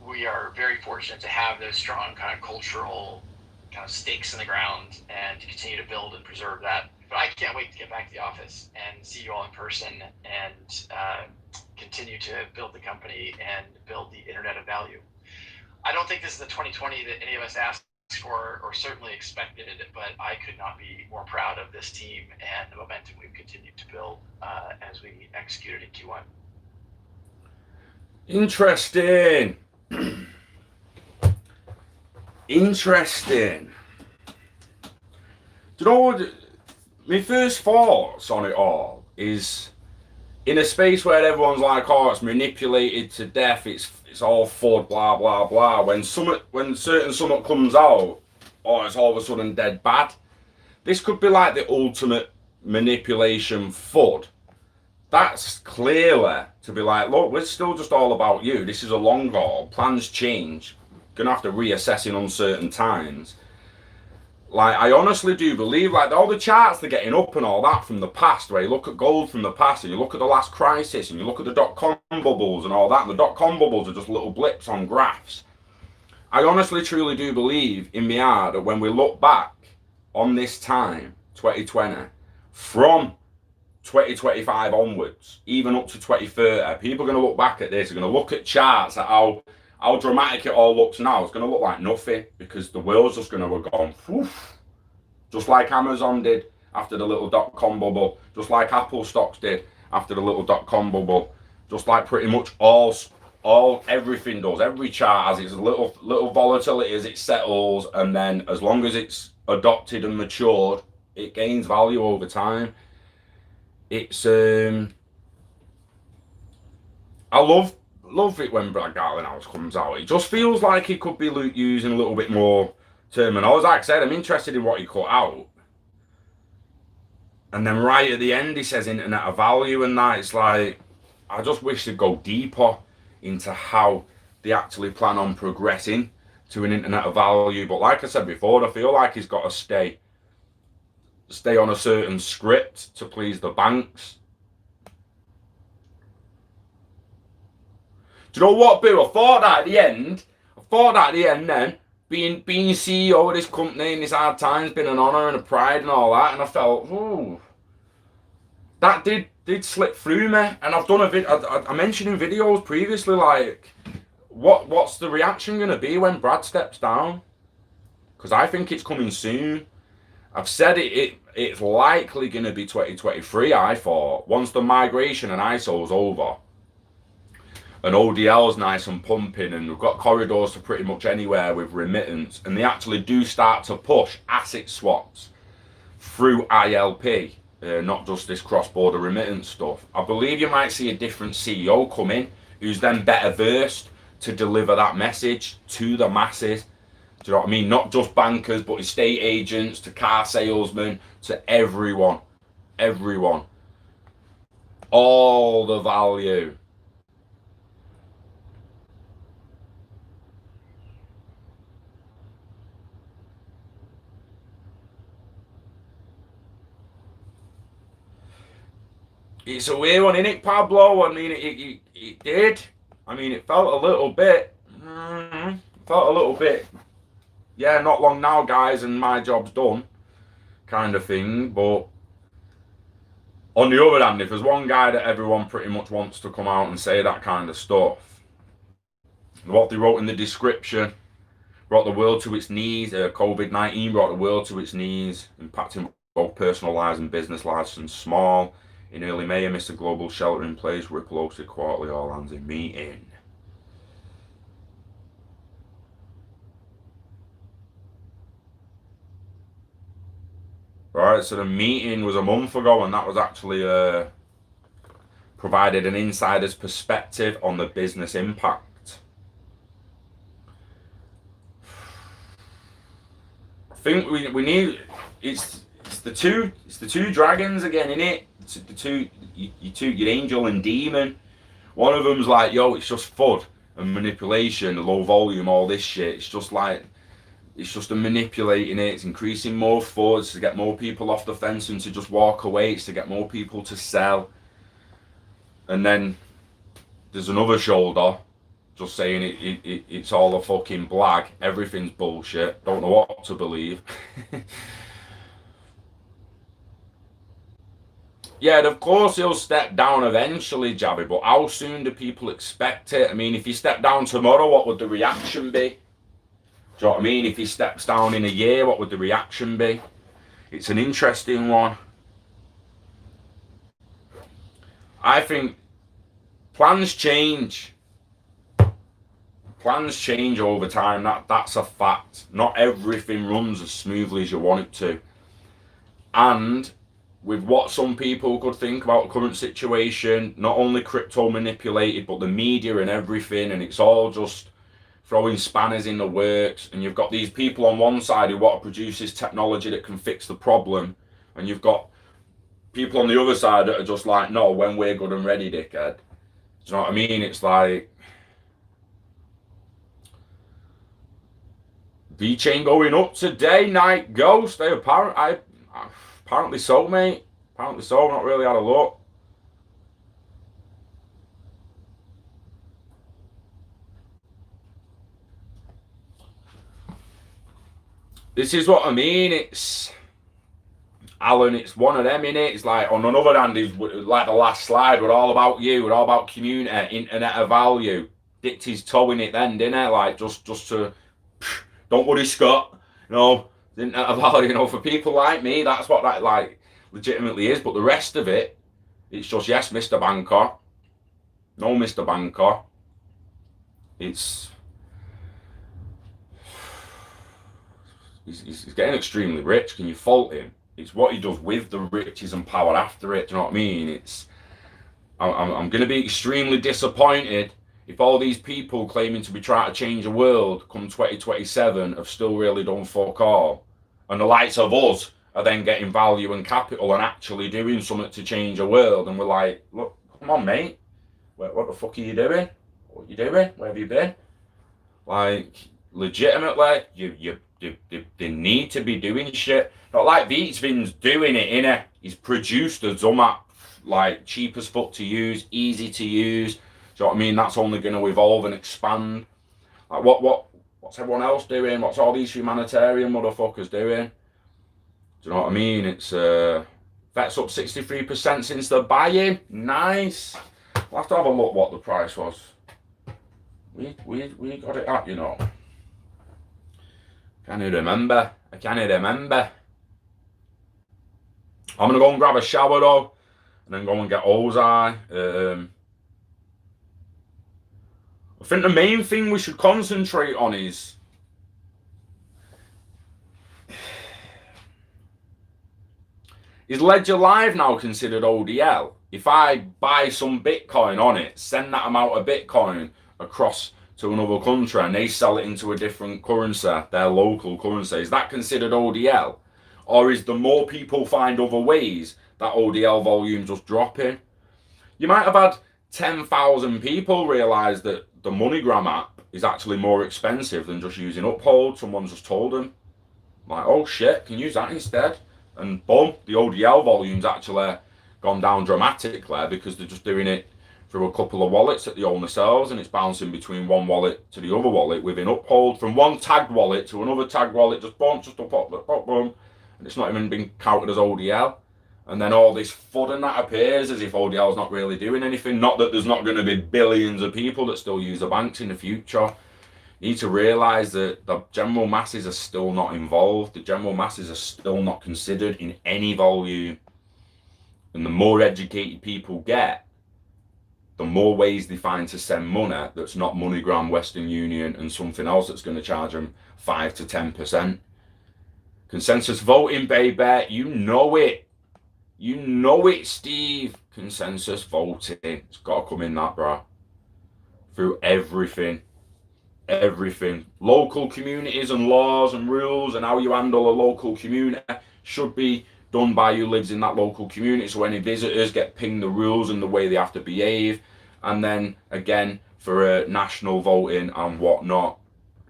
we are very fortunate to have those strong kind of cultural kind of stakes in the ground and to continue to build and preserve that. But I can't wait to get back to the office and see you all in person and continue to build the company and build the internet of value. I don't think this is the 2020 that any of us asked for or certainly expected, but I could not be more proud of this team and the momentum we've continued to build as we executed in Q1. Interesting. Interesting. Do you know what? My first thoughts on it all is in a space where everyone's like, oh, it's manipulated to death, it's all FUD, blah, blah, blah. When certain something comes out, oh, it's all of a sudden dead bad. This could be like the ultimate manipulation FUD. That's clearly to be like, look, we're still just all about you. This is a long haul. Plans change. Gonna have to reassess in uncertain times. Like, I honestly do believe, like, all the charts they're getting up and all that from the past, where you look at gold from the past and you look at the last crisis and you look at the dot-com bubbles and all that, and the dot-com bubbles are just little blips on graphs. I honestly, truly do believe in my heart that when we look back on this time, 2020, from 2025 onwards, even up to 2030, people are going to look back at this, they're going to look at charts at how dramatic it all looks now. It's going to look like nothing because the world's just going to have gone poof. Just like Amazon did after the little dot-com bubble, just like Apple stocks did after the little dot-com bubble, just like pretty much all Everything does. Every chart has its little volatility as it settles, and then as long as it's adopted and matured, it gains value over time. It's I love it when Brad Garlinghouse comes out. It just feels like he could be using a little bit more terminology. Like I said, I'm interested in what he cut out. And then right at the end, he says internet of value, and that it's like, I just wish to go deeper into how they actually plan on progressing to an internet of value. But like I said before, I feel like he's got to stay on a certain script to please the banks. Do you know what, Boo? I thought that at the end then, being CEO of this company in these hard times, been an honour and a pride and all that, and I felt, ooh, that did slip through me. And I've done I mentioned in videos previously, like, what's the reaction going to be when Brad steps down? Because I think it's coming soon. I've said it's likely going to be 2023, I thought, once the migration and ISO's over. And ODL's nice and pumping, and we've got corridors to pretty much anywhere with remittance, and they actually do start to push asset swaps through ILP, not just this cross-border remittance stuff. I believe you might see a different CEO come in who's then better versed to deliver that message to the masses. Do you know what I mean? Not just bankers, but estate agents, to car salesmen, to everyone. Everyone. All the value. It's a weird one, innit, Pablo? I mean, it did. I mean, it felt a little bit. Yeah, not long now, guys, and my job's done, kind of thing. But on the other hand, if there's one guy that everyone pretty much wants to come out and say that kind of stuff, what they wrote in the description brought the world to its knees. COVID-19 brought the world to its knees, impacting both personal lives and business lives and small. In early May, amidst a global shelter-in-place, Ripple hosted quarterly all-hands meeting. Right, so the meeting was a month ago, and that was actually provided an insider's perspective on the business impact. I think we need it's the two dragons again, innit? It's the your angel and demon. One of them's like, yo, it's just FUD and manipulation, low volume, all this shit. It's just a manipulating it. It's increasing more FUDs to get more people off the fence and to just walk away. It's to get more people to sell. And then there's another shoulder just saying it's all a fucking blag. Everything's bullshit. Don't know what to believe. Yeah, of course he'll step down eventually, Jabby, but how soon do people expect it? I mean, if he stepped down tomorrow, what would the reaction be? Do you know what I mean? If he steps down in a year, what would the reaction be? It's an interesting one. I think plans change. Plans change over time. That's a fact. Not everything runs as smoothly as you want it to. And with what some people could think about the current situation, not only crypto manipulated, but the media and everything, and it's all just throwing spanners in the works. And you've got these people on one side who want to produce this technology that can fix the problem, and you've got people on the other side that are just like, no, when we're good and ready, dickhead. Do you know what I mean? It's like V-chain going up today, Night Ghost. Apparently so, mate. Apparently so. Not really had a look. This is what I mean. It's Alan. It's one of them, innit? It's like, on another hand, is like the last slide. We're all about you. We're all about community, internet of value. Dipped his toe in it then, didn't it? Like just to don't worry, Scott. You know, internet of value. You know, for people like me, that's what that like legitimately is. But the rest of it, it's just yes, Mr. Banker. No, Mr. Banker. It's he's getting extremely rich. Can you fault him? It's what he does with the riches and power after it. Do you know what I mean? I'm going to be extremely disappointed if all these people claiming to be trying to change the world come 2027 have still really done fuck all. And the likes of us are then getting value and capital and actually doing something to change the world. And we're like, look, come on, mate. What the fuck are you doing? What are you doing? Where have you been? Like, legitimately, they need to be doing shit. Not like Beatsvin's doing it, innit? He's produced a dumb app, like, cheap as fuck to use, easy to use. Do you know what I mean? That's only going to evolve and expand. Like, what's everyone else doing? What's all these humanitarian motherfuckers doing? Do you know what I mean? It's, that's up 63% since the buy-in. Nice. We'll have to have a look what the price was. We got it at, you know. I can't remember. I'm going to go and grab a shower, though. And then go and get Ozai. I think the main thing we should concentrate on is Ledger Live now considered ODL? If I buy some Bitcoin on it, send that amount of Bitcoin across to another country and they sell it into a different currency, their local currency, is that considered ODL? Or is the more people find other ways, that ODL volume just dropping? You might have had 10,000 people realise that the MoneyGram app is actually more expensive than just using Uphold. Someone just told them. Like, oh shit, can you use that instead? And boom, the ODL volume's actually gone down dramatically because they're just doing it through a couple of wallets that they own themselves, and it's bouncing between one wallet to the other wallet within Uphold, from one tagged wallet to another tagged wallet, just boom, boom, and it's not even been counted as ODL. And then all this FUD and that appears as if ODL's not really doing anything. Not that there's not going to be billions of people that still use the banks in the future. You need to realise that the general masses are still not involved. The general masses are still not considered in any volume. And the more educated people get, the more ways they find to send money that's not MoneyGram, Western Union, and something else that's going to charge them 5 to 10%. Consensus voting, baby. You know it. You know it, Steve. Consensus voting. It's got to come in that, bro. Through everything. Everything. Local communities and laws and rules and how you handle a local community should be done by who lives in that local community. So any visitors get pinged the rules and the way they have to behave. And then, again, for national voting and whatnot,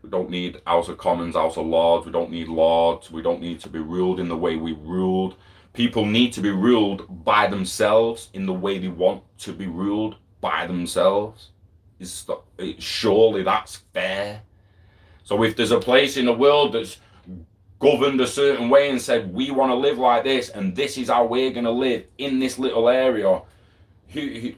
we don't need House of Commons, House of Lords. We don't need Lords. We don't need to be ruled in the way we ruled. People need to be ruled by themselves in the way they want to be ruled by themselves. Surely that's fair. So if there's a place in the world that's governed a certain way and said, we want to live like this and this is how we're going to live in this little area, who's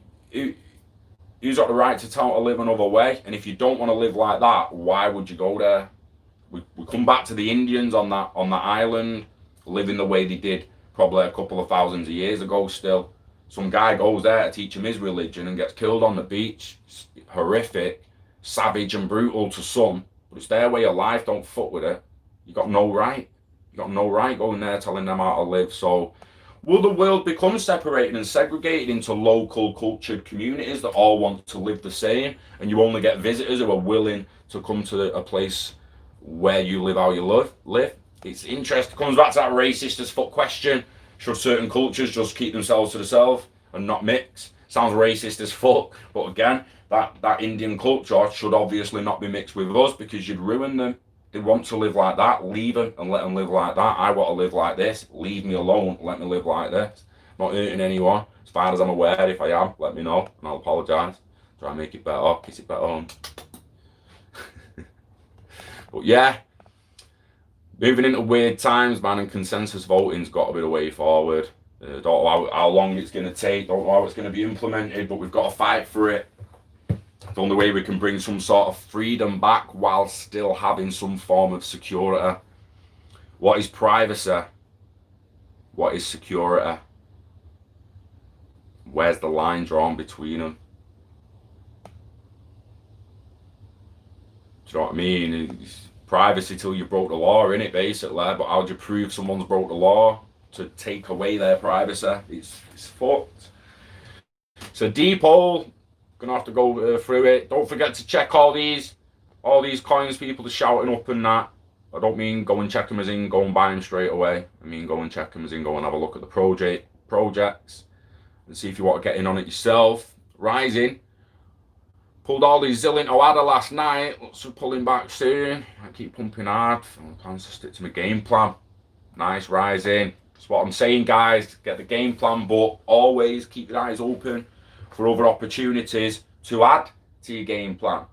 got the right to tell to live another way? And if you don't want to live like that, why would you go there? We come back to the Indians on that island, living the way they did probably a couple of thousands of years ago still. Some guy goes there to teach him his religion and gets killed on the beach. It's horrific, savage and brutal to some, but it's their way of life. Don't fuck with it. You got no right. You got no right going there telling them how to live. So will the world become separated and segregated into local cultured communities that all want to live the same, and you only get visitors who are willing to come to a place where you live how you live? It's interesting. It comes back to that racist as fuck question. Should certain cultures just keep themselves to themselves and not mix? Sounds racist as fuck. But again, that Indian culture should obviously not be mixed with us because you'd ruin them. They want to live like that. Leave them and let them live like that. I want to live like this. Leave me alone. Let me live like this. Not hurting anyone. As far as I'm aware, if I am, let me know and I'll apologise. Try and make it better. Kiss it better. But yeah. Moving into weird times, man, and consensus voting's got to be the way forward. Don't know how long it's going to take, don't know how it's going to be implemented, but we've got to fight for it. It's the only way we can bring some sort of freedom back while still having some form of security. What is privacy? What is security? Where's the line drawn between them? you know what I mean? It's privacy till you broke the law, innit, basically. But how do you prove someone's broke the law to take away their privacy? It's fucked. So deep hole. Gonna have to go through it. Don't forget to check all these coins people are shouting up and that. I don't mean go and check them as in go and buy them straight away. I mean go and check them as in go and have a look at the projects and see if you want to get in on it yourself. Rising. Pulled all these zillion ADA last night. Looks like pulling back soon. I keep pumping hard. Plans to stick to my game plan. Nice rising. That's what I'm saying, guys. Get the game plan, but always keep your eyes open for other opportunities to add to your game plan.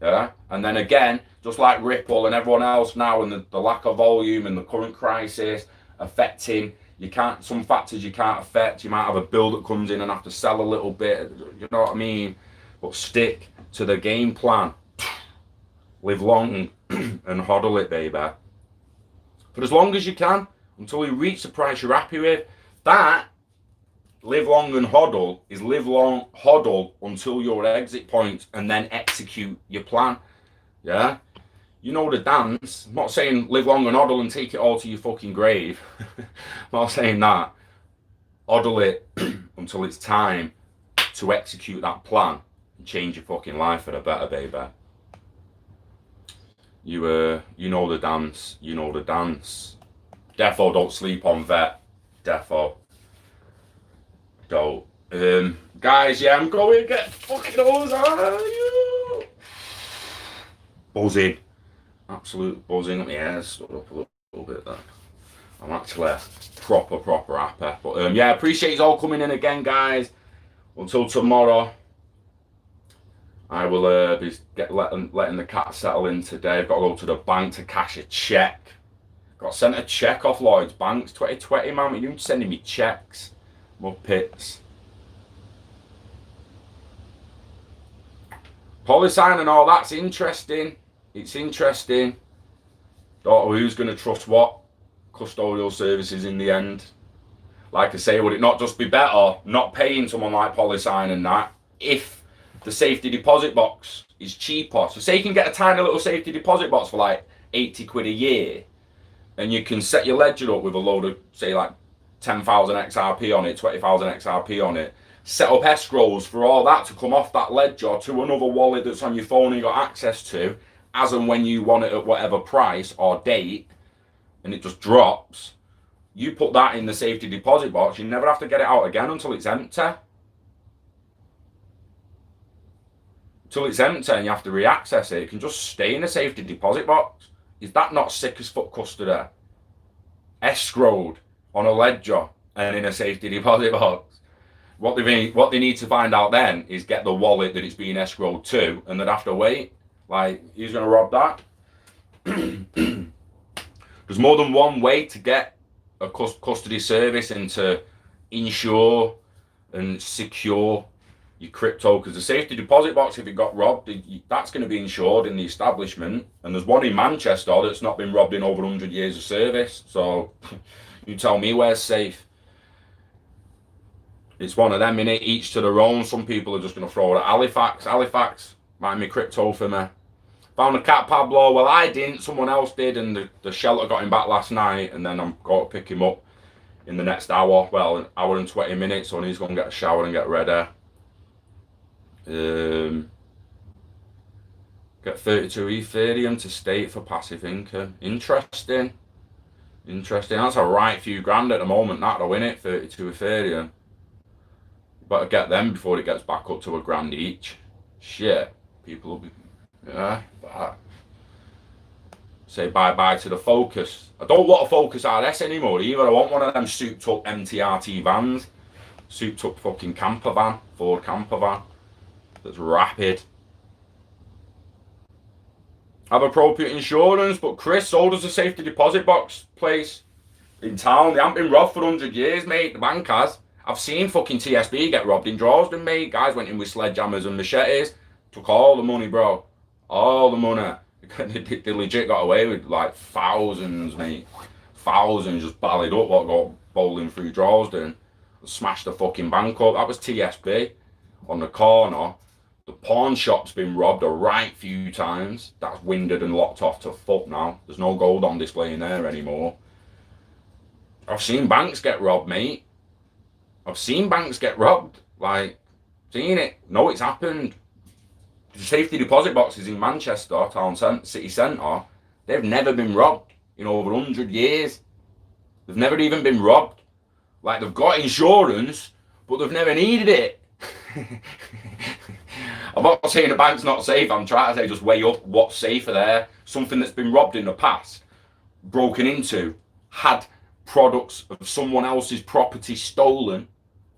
Yeah? And then again, just like Ripple and everyone else now, and the lack of volume and the current crisis affecting, some factors you can't affect. You might have a bill that comes in and have to sell a little bit, you know what I mean? But stick to the game plan. Live long and hodl it, baby. For as long as you can, until you reach the price you're happy with. That live long and hodl is live long, hodl until your exit point and then execute your plan. Yeah? You know the dance. I'm not saying live long and hodl and take it all to your fucking grave. I'm not saying that. Hodl it until it's time to execute that plan and change your fucking life for the better, baby. You know the dance. You know the dance. Defo don't sleep on vet. Defo. Don't. Guys, yeah, I'm going to get fucking those. You? Buzzing. Absolute buzzing. Let me hair stood up a little bit there. I'm actually proper happy. But yeah, appreciate you all coming in again, guys. Until tomorrow, I will be letting the cat settle in today. I've got to go to the bank to cash a check. Got sent a check off Lloyd's Banks 2020, man. You're sending me checks. Muppets. Polysign and all that's interesting. It's interesting. Don't know who's going to trust what custodial services in the end. Like I say, would it not just be better not paying someone like Polysign and that if the safety deposit box is cheaper? So say you can get a tiny little safety deposit box for like 80 quid a year, and you can set your ledger up with a load of, say, like 10,000 XRP on it, 20,000 XRP on it, set up escrows for all that to come off that ledger to another wallet that's on your phone and you got access to, as and when you want it at whatever price or date, and it just drops. You put that in the safety deposit box, you never have to get it out again until it's empty. Until it's empty and you have to reaccess it, it can just stay in the safety deposit box. Is that not sick as fuck custody? Escrowed on a ledger and in a safety deposit box. What they need to find out then is get the wallet that it's being escrowed to, and they'd have to wait. Like, who's going to rob that? There's more than one way to get a custody service and to insure and secure your crypto, because the safety deposit box, if it got robbed, that's going to be insured in the establishment. And there's one in Manchester that's not been robbed in over 100 years of service. So you tell me where's safe. It's one of them, innit? Each to their own. Some people are just going to throw it at Halifax, mind me crypto for me. Found a cat, Pablo. Well, I didn't. Someone else did, and the shelter got him back last night, and then I'm going to pick him up in the next hour. Well, an hour and 20 minutes, so he's going to get a shower and get ready. Get 32 Ethereum to stake for passive income. Interesting. That's a right few grand at the moment, that though, innit? 32 Ethereum. Better get them before it gets back up to a grand each. Shit. People will be... Yeah, but... Say bye-bye to the Focus. I don't want a Focus RS anymore either. I want one of them souped-up MTRT vans. Souped-up fucking camper van. Ford camper van. That's rapid. Have appropriate insurance, but Chris, so does the safety deposit box place in town. They haven't been robbed for 100 years, mate. The bank has. I've seen fucking TSB get robbed in Dresden, mate. Guys went in with sledgehammers and machetes. Took all the money, bro. All the money. They legit got away with like thousands, mate. Thousands just ballied up what got bowling through Dresden. Smashed the fucking bank up. That was TSB on the corner. The pawn shop's been robbed a right few times. That's winded and locked off to fuck now. There's no gold on display in there anymore. I've seen banks get robbed, mate. I've seen banks get robbed. Like, seen it. No, it's happened. The safety deposit boxes in Manchester, city centre, they've never been robbed in over 100 years. They've never even been robbed. Like, they've got insurance, but they've never needed it. I'm not saying the bank's not safe. I'm trying to say just weigh up what's safer there. Something that's been robbed in the past, broken into, had products of someone else's property stolen,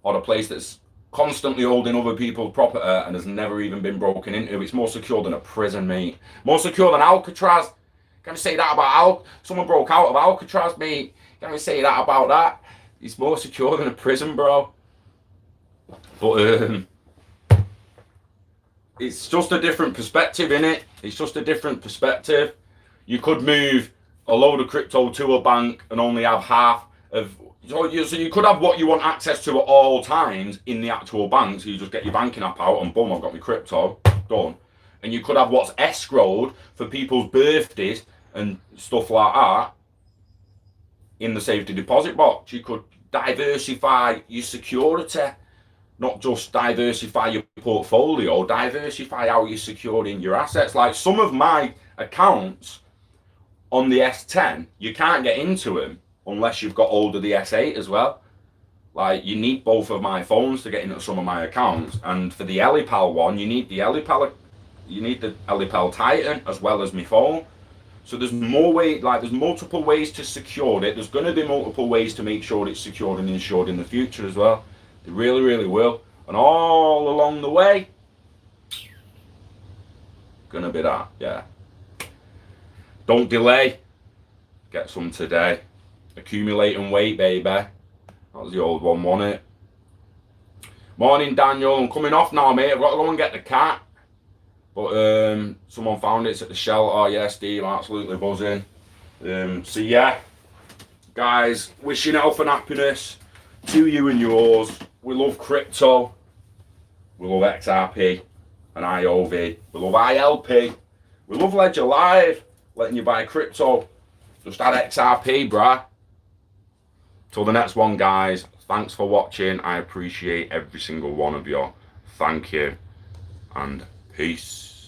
or a place that's constantly holding other people's property and has never even been broken into. It's more secure than a prison, mate. More secure than Alcatraz. Can I say that about someone broke out of Alcatraz, mate? Can I say that about that? It's more secure than a prison, bro. But it's just a different perspective, innit? It's just a different perspective. You could move a load of crypto to a bank and only have half of. So you could have what you want access to at all times in the actual bank. So you just get your banking app out and boom, I've got my crypto, done. And you could have what's escrowed for people's birthdays and stuff like that in the safety deposit box. You could diversify your security. Not just diversify your portfolio, diversify how you're securing your assets. Like some of my accounts on the S10, you can't get into them unless you've got hold of the S8 as well. Like you need both of my phones to get into some of my accounts. And for the Ellipal one, you need the Ellipal Titan as well as my phone. So there's more ways, like there's multiple ways to secure it. There's going to be multiple ways to make sure it's secured and insured in the future as well. They really, really will. And all along the way, gonna be that, yeah. Don't delay. Get some today. Accumulate and wait, baby. That was the old one, wasn't it? Morning, Daniel. I'm coming off now, mate. I've got to go and get the cat. But someone found it at the shelter. Yeah, Steve, absolutely buzzing. So yeah, guys, wishing health and happiness to you and yours. We love crypto. We love XRP and IOV. We love ILP. We love Ledger Live, letting you buy crypto. Just add XRP, bruh. Till the next one, guys. Thanks for watching. I appreciate every single one of you. Thank you. And peace.